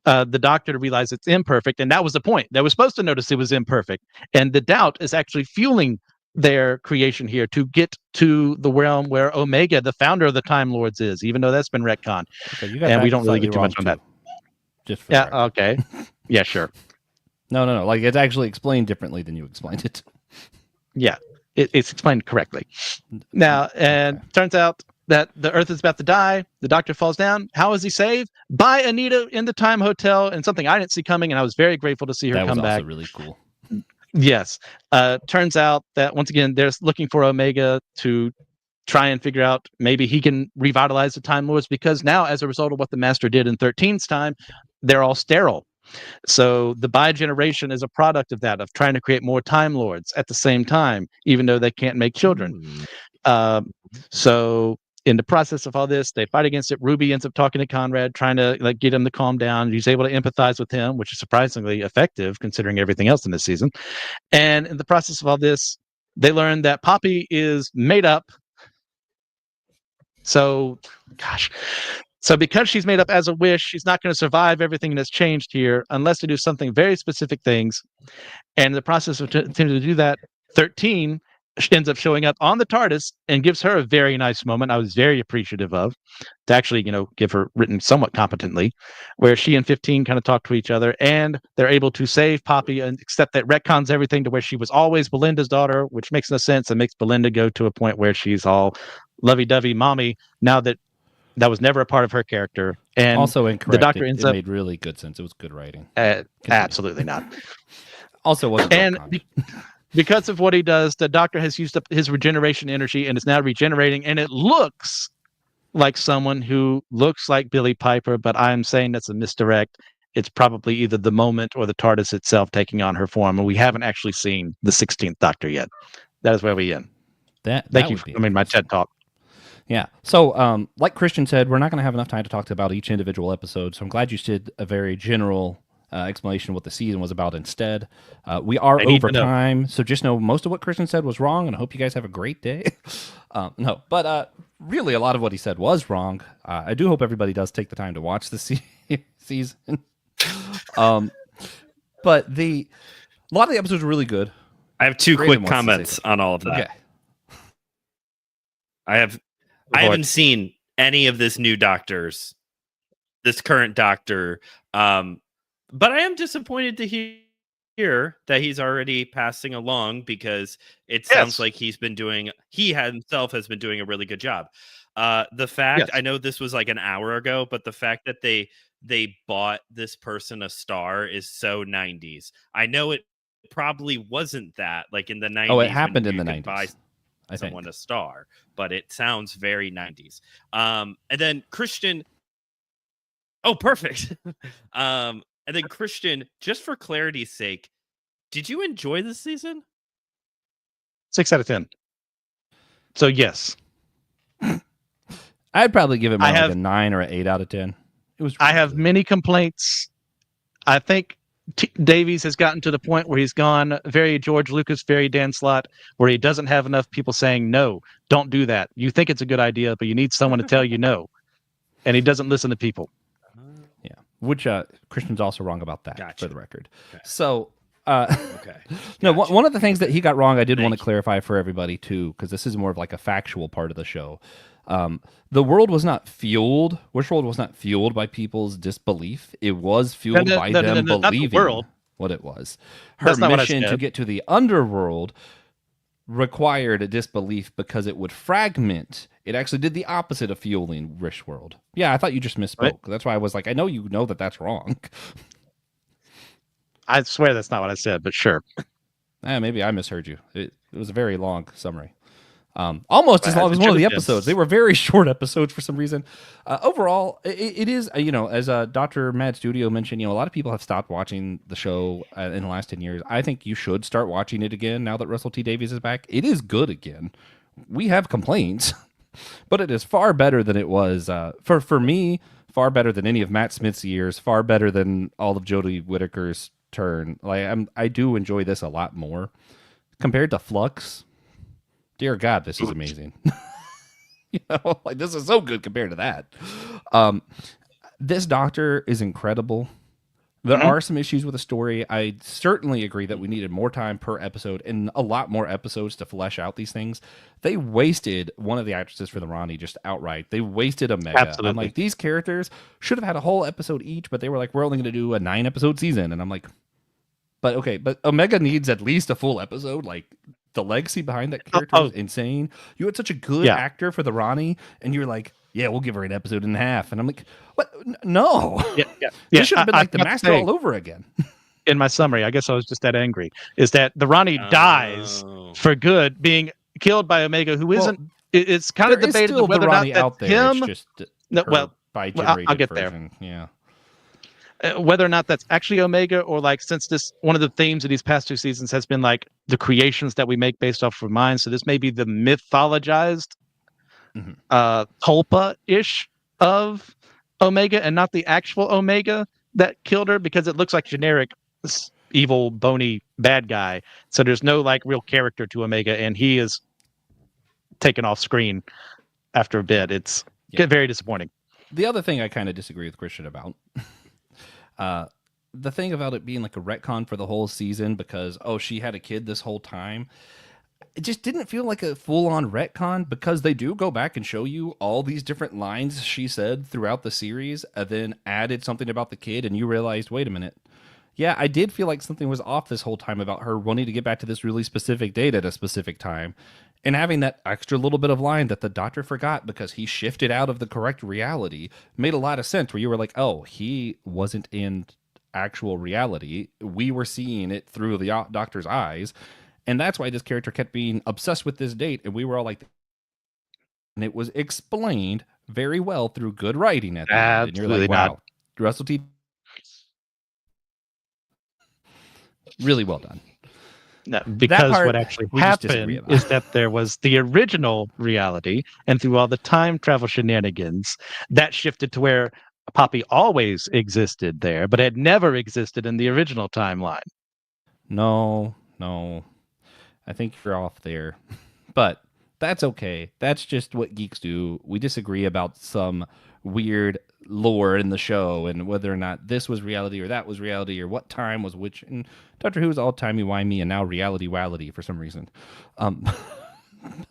the doctor to realize it's imperfect. And that was the point. They were supposed to notice it was imperfect. And the doubt is actually fueling their creation here to get to the realm where Omega, the founder of the Time Lords, is, even though that's been retconned. Okay, and we don't really get too much on that. Just okay. Yeah, sure. No. Like, it's actually explained differently than you explained it. Yeah, it's explained correctly. Now, and turns out that the Earth is about to die. The doctor falls down. How is he saved? By Anita in the Time Hotel, and something I didn't see coming, and I was very grateful to see her come back. That was also really cool. Yes. Turns out that, once again, they're looking for Omega to try and figure out maybe he can revitalize the Time Lords, because now, as a result of what the Master did in 13's time, they're all sterile. So the bi-generation is a product of that, of trying to create more Time Lords at the same time, even though they can't make children. So in the process of all this, they fight against it. Ruby ends up talking to Conrad, trying to get him to calm down. He's able to empathize with him, which is surprisingly effective considering everything else in this season. And in the process of all this, they learn that Poppy is made up. So because she's made up as a wish, she's not going to survive everything that's changed here unless they do something very specific things. And in the process of attempting to do that, 13 ends up showing up on the TARDIS and gives her a very nice moment I was very appreciative of, to actually, give her written somewhat competently, where she and 15 kind of talk to each other, and they're able to save Poppy, and except that retcons everything to where she was always Belinda's daughter, which makes no sense, and makes Belinda go to a point where she's all lovey-dovey mommy, now that was never a part of her character. And also incorrect. The doctor ends it up made really good sense. It was good writing. Absolutely not. Also wasn't. And because of what he does, the doctor has used up his regeneration energy and is now regenerating, and it looks like someone who looks like Billy Piper, but I'm saying that's a misdirect. It's probably either the moment or the TARDIS itself taking on her form, and we haven't actually seen the 16th Doctor yet. That is where we end. That Thank you would for be coming my interesting. TED talk. Yeah. So, like Christian said, we're not going to have enough time to talk about each individual episode. So I'm glad you did a very general explanation of what the season was about instead. We are I need over to know. time, so just know most of what Christian said was wrong, and I hope you guys have a great day. No, but really, a lot of what he said was wrong. I do hope everybody does take the time to watch the season. But a lot of the episodes were really good. I have two Brandon quick wants to say comments on all of that. Okay. I haven't seen any of this new Doctors, this current Doctor, but I am disappointed to hear that he's already passing along, because it sounds like he himself has been doing a really good job. The fact, I know this was like an hour ago, but the fact that they bought this person a star is so 90s. I know it probably wasn't that, like in the 90s. Oh, it happened when in the you could 90s. buy someone a star, but it sounds very 90s. And then Christian, oh, perfect. And then Christian, just for clarity's sake, did you enjoy this season? 6 out of 10. So yes, I'd probably give it more I like have- a 9 or an 8 out of 10. It was. I really have good. many complaints. I think Davies has gotten to the point where he's gone very George Lucas, very Dan Slott, where he doesn't have enough people saying, no, don't do that. You think it's a good idea, but you need someone to tell you no. And he doesn't listen to people. Yeah, which Christian's also wrong about that, Gotcha. for the record. Okay. So, Okay. no, Gotcha. one of the things that he got wrong, I did want to Thank you. clarify for everybody too, because this is more of like a factual part of the show. The world was not fueled. Wishworld was not fueled by people's disbelief. It was fueled by them not the believing world. what it was. Her That's not what I mission to said. get to the underworld required a disbelief because it would fragment. It actually did the opposite of fueling Wishworld. Yeah, I thought you just misspoke. Right. That's why I was like, I know you know that that's wrong. I swear that's not what I said, but sure. Maybe I misheard you. It was a very long summary. Almost as Well, long as it one of should the have been. episodes. They were very short episodes for some reason. Overall, it is, as Dr. Mad Studio mentioned, a lot of people have stopped watching the show in the last 10 years. I think you should start watching it again now that Russell T Davies is back. It is good again. We have complaints, but it is far better than it was, for me, far better than any of Matt Smith's years, far better than all of Jodie Whittaker's turn. Like I do enjoy this a lot more compared to Flux. Dear God, this is amazing. Like this is so good compared to that. This Doctor is incredible. There are some issues with the story. I certainly agree that we needed more time per episode and a lot more episodes to flesh out these things. They wasted one of the actresses for the Ronnie just outright. They wasted Omega. Absolutely. I'm like, these characters should have had a whole episode each, but they were like, we're only going to do a 9-episode season. And I'm like, but Omega needs at least a full episode. Like, the legacy behind that character is insane. You had such a good actor for the Ronnie, and you're like, yeah, we'll give her an episode and a half. And I'm like, what? No. Yeah. This should have been I like the have to Master say, all over again. in my summary, I guess I was just that angry, is that the Ronnie dies for good, being killed by Omega, who isn't. It's kind of There is debated still whether the or not Ronnie that's out there. him. It's just No, her by generated I'll get version. There. Yeah. Whether or not that's actually Omega, or like, since this, one of the themes of these past 2 seasons has been like the creations that we make based off of minds. So this may be the mythologized Tulpa-ish of Omega, and not the actual Omega that killed her, because it looks like generic evil, bony, bad guy. So there's no like real character to Omega, and he is taken off screen after a bit. It's very disappointing. The other thing I kind of disagree with Christian about, the thing about it being like a retcon for the whole season because, she had a kid this whole time. It just didn't feel like a full-on retcon, because they do go back and show you all these different lines she said throughout the series, and then added something about the kid, and you realized, wait a minute. Yeah, I did feel like something was off this whole time about her wanting to get back to this really specific date at a specific time, and having that extra little bit of line that the Doctor forgot because he shifted out of the correct reality made a lot of sense, where you were like, oh, he wasn't in actual reality. We were seeing it through the Doctor's eyes. And that's why this character kept being obsessed with this date. And we were all like, and it was explained very well through good writing at the end. And you're Absolutely like, wow, Russell T. Really well done. No, because part, what actually we just disagree happened about. is that there was the original reality, and through all the time travel shenanigans, that shifted to where Poppy always existed there, but had never existed in the original timeline. No. I think you're off there. But that's okay. That's just what geeks do. We disagree about some weird lore in the show and whether or not this was reality or that was reality or what time was which. And Doctor Who is all timey-wimey and now reality-wallity for some reason.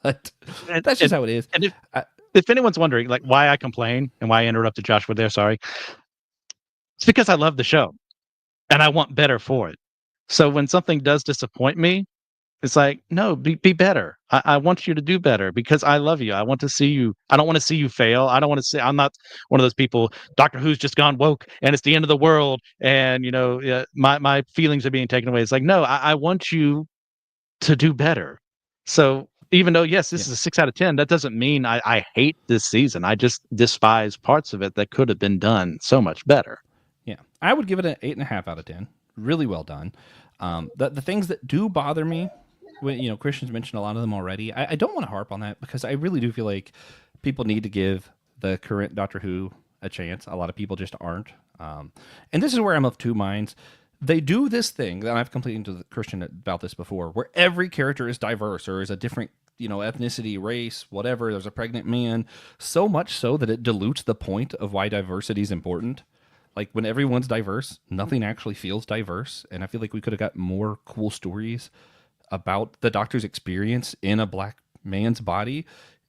But that's just how it is. And if anyone's wondering, like, why I complain and why I interrupted Joshua there, sorry, it's because I love the show and I want better for it. So when something does disappoint me, it's like, no, be better. I want you to do better because I love you. I want to see you. I don't want to see you fail. I don't want to see. I'm not one of those people. Doctor Who's just gone woke and it's the end of the world. And my feelings are being taken away. It's like, no, I want you to do better. So even though yes, this is a 6 out of 10, that doesn't mean I hate this season. I just despise parts of it that could have been done so much better. Yeah, I would give it an 8.5 out of 10. Really well done. The things that do bother me. When, Christian's mentioned a lot of them already. I don't want to harp on that because I really do feel like people need to give the current Doctor Who a chance. A lot of people just aren't. And this is where I'm of two minds. They do this thing, and I've complained to Christian about this before, where every character is diverse or is a different, ethnicity, race, whatever. There's a pregnant man. So much so that it dilutes the point of why diversity is important. Like when everyone's diverse, nothing actually feels diverse. And I feel like we could have got more cool stories about the Doctor's experience in a black man's body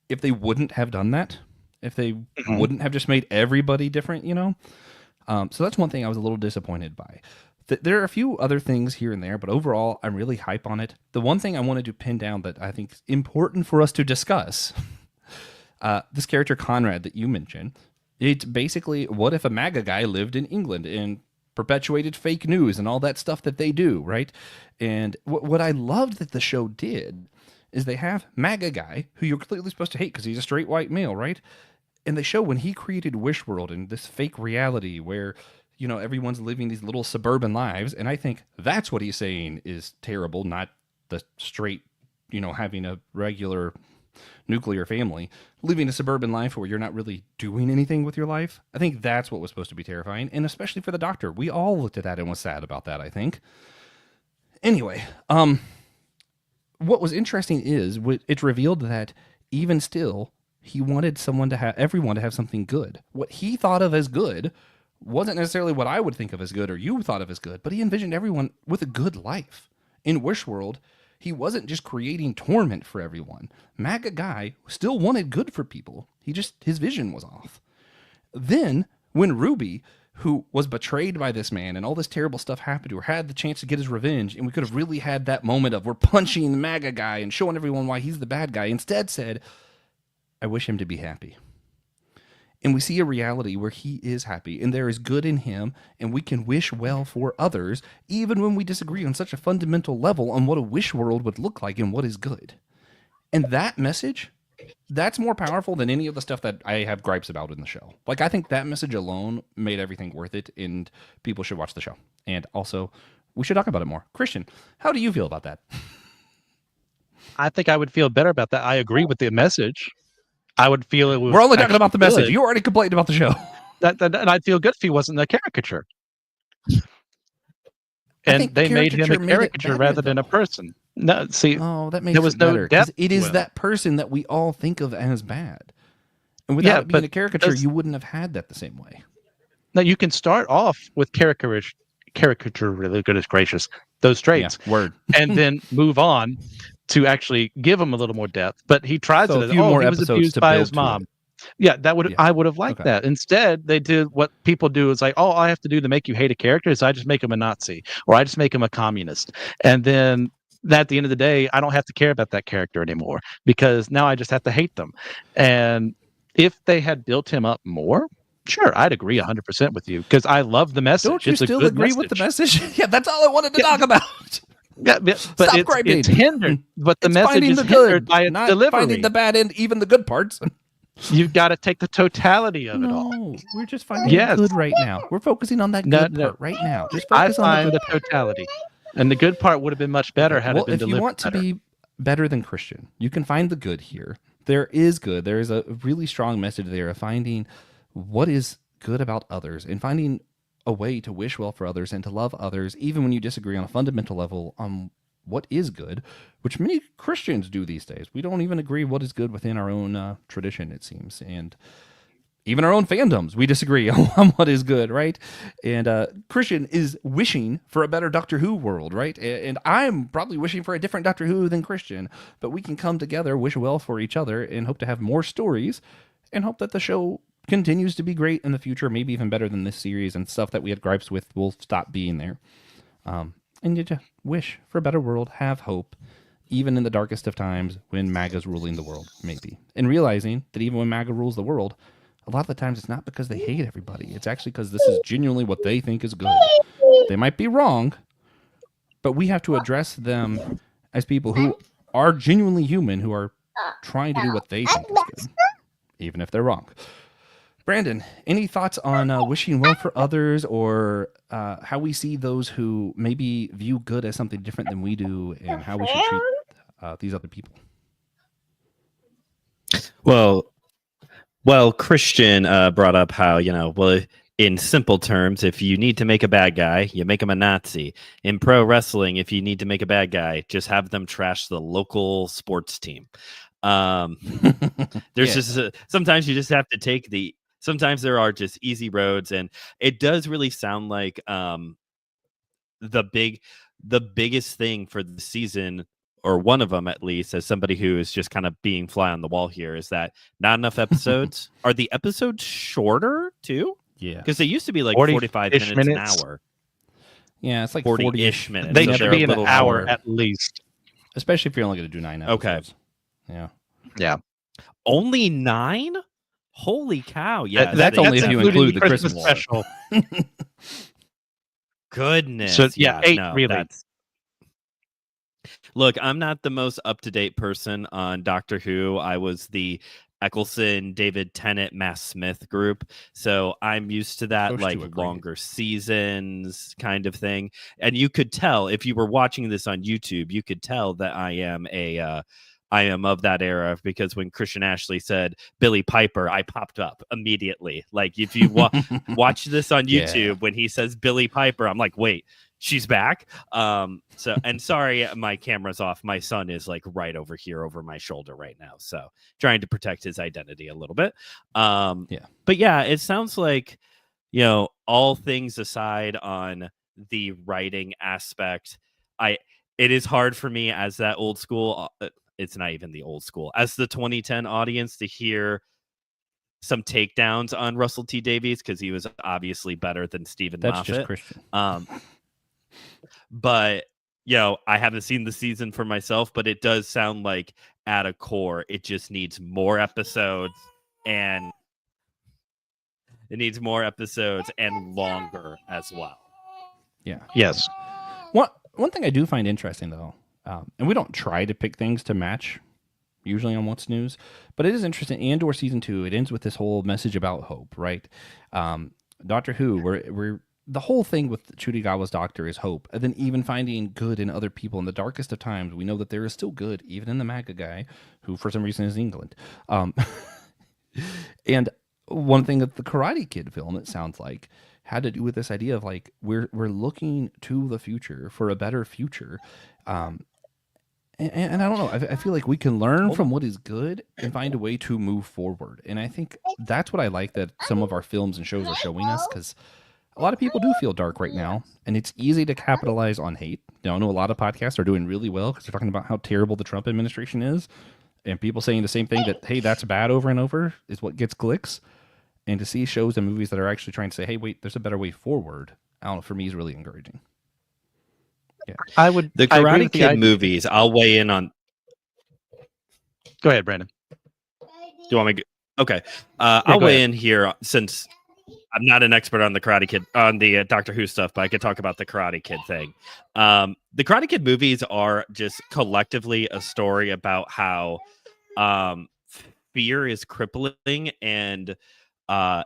if they wouldn't have done that, if they wouldn't have just made everybody different, So that's one thing I was a little disappointed by. There are a few other things here and there, but overall, I'm really hype on it. The one thing I wanted to pin down that I think is important for us to discuss, this character Conrad that you mentioned, it's basically, what if a MAGA guy lived in England and perpetuated fake news and all that stuff that they do, right? And what I loved that the show did is they have MAGA guy, who you're clearly supposed to hate because he's a straight white male, right? And they show when he created Wish World and this fake reality where, everyone's living these little suburban lives. And I think that's what he's saying is terrible, not the straight, having a regular nuclear family, living a suburban life where you're not really doing anything with your life. I think that's what was supposed to be terrifying, and especially for the Doctor. We all looked at that and was sad about that, I think. Anyway, what was interesting is it's revealed that even still, he wanted everyone to have something good. What he thought of as good wasn't necessarily what I would think of as good or you thought of as good, but he envisioned everyone with a good life. In Wish World, he wasn't just creating torment for everyone. MAGA guy still wanted good for people. His vision was off. Then, when Ruby, who was betrayed by this man and all this terrible stuff happened to her, had the chance to get his revenge, and we could have really had that moment of we're punching the MAGA guy and showing everyone why he's the bad guy, instead said, I wish him to be happy. And we see a reality where he is happy and there is good in him, and we can wish well for others, even when we disagree on such a fundamental level on what a wish world would look like and what is good. And that message, that's more powerful than any of the stuff that I have gripes about in the show. Like, I think that message alone made everything worth it, and people should watch the show. And also, we should talk about it more. Christian, how do you feel about that? I think I would feel better about that. I agree with the message. I would feel it was. We're only talking about the message. Good. You already complained about the show. And I'd feel good if he wasn't a caricature. And they made him a caricature rather than a person. No, see, that makes there was it better. no depth. It is that person that we all think of as bad. And without it being a caricature, you wouldn't have had that the same way. Now, you can start off with caricature, really goodness gracious, those traits. Yeah, word. And then move on to actually give him a little more depth. But he tries So it. a few more he was episodes abused to by build his to mom. it. Yeah, I would have liked Okay. that. Instead, they did what people do is like, all I have to do to make you hate a character is I just make him a Nazi or I just make him a communist. And then at the end of the day, I don't have to care about that character anymore because now I just have to hate them. And if they had built him up more, sure, I'd agree 100% with you because I love the message. Don't you It's a still good agree with the message. message? Yeah, that's all I wanted to talk about. Yeah, but Stop it's hindered. But the It's message finding is the hindered good, by its not delivery. finding the bad and even the good parts. You've got to take the totality of it all. No, we're just finding Yes. the good right now. We're focusing on that No, good no. part right now. Just I focus on find the the good. totality, and the good part would have been much better had it been If you delivered want to better. be better than Christian, you can find the good here. There is good. There is a really strong message there of finding what is good about others and finding a way to wish well for others and to love others, even when you disagree on a fundamental level on what is good, which many Christians do these days. We don't even agree what is good within our own tradition, it seems. And even our own fandoms, we disagree on what is good, right? And Christian is wishing for a better Doctor Who world, right? And I'm probably wishing for a different Doctor Who than Christian, but we can come together, wish well for each other, and hope to have more stories, and hope that the show continues to be great in the future, maybe even better than this series, and stuff that we had gripes with will stop being there. And you just wish for a better world, have hope, even in the darkest of times when MAGA's ruling the world, maybe. And realizing that even when MAGA rules the world, a lot of the times it's not because they hate everybody. It's actually because this is genuinely what they think is good. They might be wrong, but we have to address them as people who are genuinely human, who are trying to do what they think is good, even if they're wrong. Brandon, any thoughts on wishing well for others, or how we see those who maybe view good as something different than we do, and how we should treat these other people? Well, Christian brought up how, in simple terms, if you need to make a bad guy, you make him a Nazi. In pro wrestling, if you need to make a bad guy, just have them trash the local sports team. There's just sometimes you just have to take sometimes there are just easy roads, and it does really sound like the biggest thing for the season, or one of them at least, as somebody who is just kind of being fly on the wall here, is that not enough episodes. Are the episodes shorter too? Yeah, because they used to be like 45 minutes an hour. Yeah, it's like 40-ish minutes. They so should they're be a an little hour shorter. at least. Especially if you're only going to do 9 episodes. Okay. Yeah. Only 9? Holy cow! Yeah, that's only if you include the Christmas special. Goodness. So 8 really. Look, I'm not the most up-to-date person on Doctor Who. I was the Eccleston, David Tennant, Matt Smith group, so I'm used to that, like longer seasons kind of thing. And you could tell if you were watching this on YouTube, you could tell that I am of that era, because when Christian Ashley said Billy Piper, I popped up immediately. Like if you watch this on YouTube, when he says Billy Piper, I'm like, wait, she's back. And sorry, my camera's off. My son is like right over here over my shoulder right now, so trying to protect his identity a little bit. But yeah, it sounds like, all things aside on the writing aspect, it is hard for me as that old school. It's not even the old school, as the 2010 audience, to hear some takedowns on Russell T Davies, because he was obviously better than Stephen Moffat. Just Christian. But I haven't seen the season for myself, but it does sound like at a core, it just needs more episodes, and it needs more episodes and longer as well. Yeah. Yes. One thing I do find interesting, though, and we don't try to pick things to match usually on What's News, but it is interesting. Andor season 2, it ends with this whole message about hope, right? Doctor Who, we're the whole thing with Chudigawa's Doctor is hope, and then even finding good in other people in the darkest of times. We know that there is still good, even in the MAGA guy, who for some reason is England. And one thing that the Karate Kid film, it sounds like, had to do with this idea of like we're looking to the future for a better future. And I don't know. I feel like we can learn from what is good and find a way to move forward. And I think that's what I like that some of our films and shows are showing us, because a lot of people do feel dark right now, and it's easy to capitalize on hate. I know a lot of podcasts are doing really well because they're talking about how terrible the Trump administration is, and people saying the same thing, that, hey, that's bad over and over, is what gets clicks. And to see shows and movies that are actually trying to say, hey, wait, there's a better way forward, I don't know, for me is really encouraging. Yeah. The Karate Kid movies, I'll weigh in on. Go ahead, Brandon. Do you want me to? Okay. I'll weigh in here, since I'm not an expert on the Karate Kid, on the Doctor Who stuff, but I could talk about the Karate Kid thing. The Karate Kid movies are just collectively a story about how fear is crippling and anger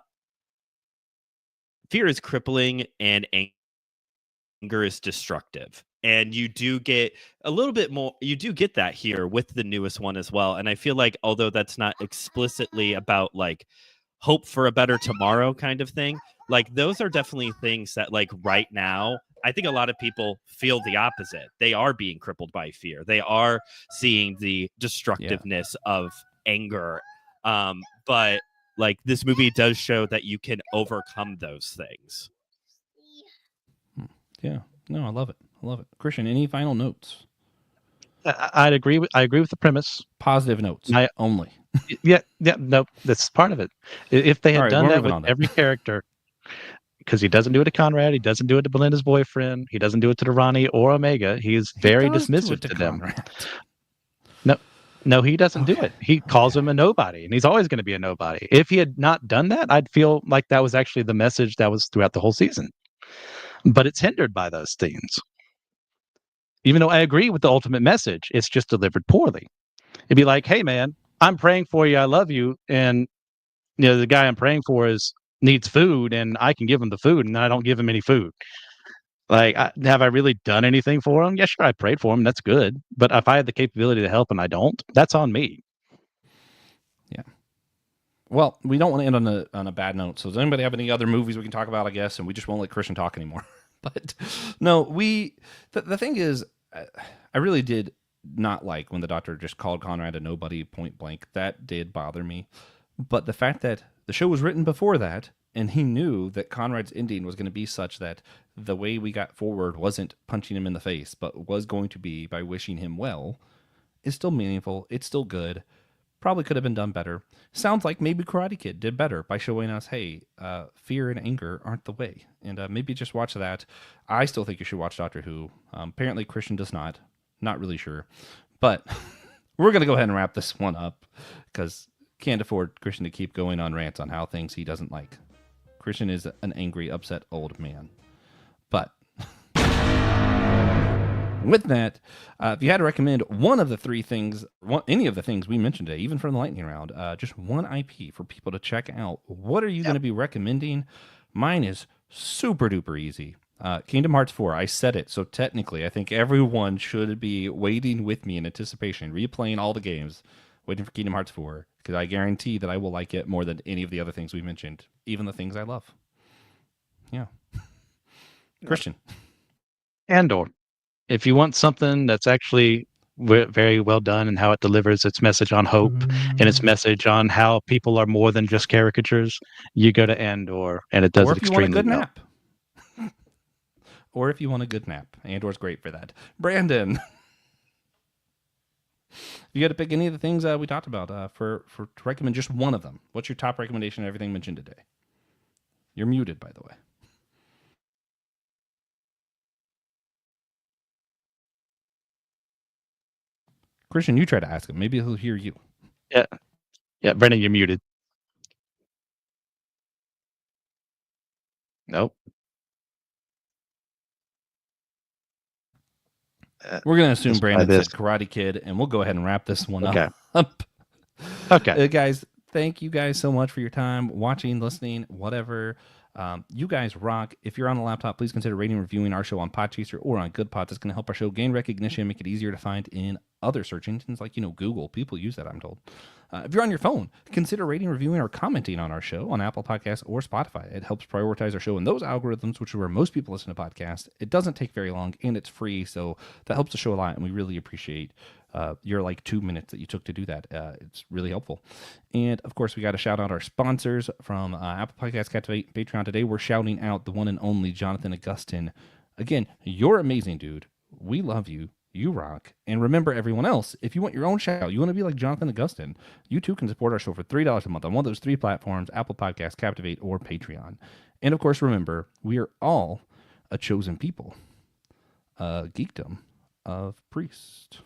is destructive. And you do get a little bit more, you do get that here with the newest one as well. And I feel like although that's not explicitly about like hope for a better tomorrow kind of thing, like those are definitely things that like right now I think a lot of people feel the opposite. They are being crippled by fear. They are seeing the destructiveness of anger. But like this movie does show that you can overcome those things. Yeah. No, I love it. I love it. Christian, any final notes? I agree with the premise. Positive notes only. Yeah, no, that's part of it. If they had Alright, done we're that moving with on then. every character, because he doesn't do it to Conrad, he doesn't do it to Belinda's boyfriend, he doesn't do it to the Ronnie or Omega. He is very does do dismissive it to them. Conrad. No, he doesn't do Okay. it. He calls him a nobody, and he's always going to be a nobody. If he had not done that, I'd feel like that was actually the message that was throughout the whole season. But it's hindered by those things. Even though I agree with the ultimate message, it's just delivered poorly. It'd be like, "Hey, man, I'm praying for you. I love you, and the guy I'm praying for needs food, and I can give him the food, and I don't give him any food. Like, have I really done anything for him? Yeah, sure, I prayed for him. That's good. But if I had the capability to help and I don't, that's on me." Yeah. Well, we don't want to end on a bad note. So does anybody have any other movies we can talk about, I guess, and we just won't let Christian talk anymore. But no, the thing is, I really did not like when the doctor just called Conrad a nobody point blank. That did bother me. But the fact that the show was written before that, and he knew that Conrad's ending was going to be such that the way we got forward wasn't punching him in the face, but was going to be by wishing him well, is still meaningful. It's still good. Probably could have been done better. Sounds like maybe Karate Kid did better by showing us, hey, fear and anger aren't the way. And maybe just watch that. I still think you should watch Doctor Who. Apparently Christian does not. Not really sure. But we're going to go ahead and wrap this one up because can't afford Christian to keep going on rants on how things he doesn't like. Christian is an angry, upset old man. But with that, if you had to recommend one of the three things, any of the things we mentioned today, even from the lightning round, just one IP for people to check out, what are you going to be recommending? Mine is super duper easy. Kingdom Hearts 4. I said it, so technically, I think everyone should be waiting with me in anticipation, replaying all the games, waiting for Kingdom Hearts 4, because I guarantee that I will like it more than any of the other things we mentioned, even the things I love. Yeah. Christian. Andor. If you want something that's actually very well done and how it delivers its message on hope and its message on how people are more than just caricatures, you go to Andor, and it does Or it if you want a extremely good well. nap. Or if you want a good nap. Andor's great for that. Brandon. You got to pick any of the things we talked about to recommend just one of them. What's your top recommendation of everything mentioned today? You're muted, by the way. Christian, you try to ask him. Maybe he'll hear you. Yeah, Brendan, you're muted. Nope. We're going to assume Let's try Brandon this. said Karate Kid, and we'll go ahead and wrap this one Okay. up. Okay. Guys, thank you guys so much for your time watching, listening, whatever. You guys rock. If you're on a laptop, please consider rating and reviewing our show on Podchaser or on Good Pods. It's going to help our show gain recognition, make it easier to find in other search engines like, Google. People use that, I'm told. If you're on your phone, consider rating, reviewing, or commenting on our show on Apple Podcasts or Spotify. It helps prioritize our show in those algorithms, which are where most people listen to podcasts. It doesn't take very long, and it's free, so that helps the show a lot, and we really appreciate your 2 minutes that you took to do that. It's really helpful. And of course, we got to shout out our sponsors from Apple Podcasts, Captivate, Patreon. Today, we're shouting out the one and only Jonathan Augustin. Again, you're amazing, dude. We love you. You rock. And remember, everyone else, if you want your own shout out, you want to be like Jonathan Augustin, you too can support our show for $3 a month on one of those three platforms: Apple Podcasts, Captivate, or Patreon. And of course, remember, we are all a chosen people, a geekdom of priest.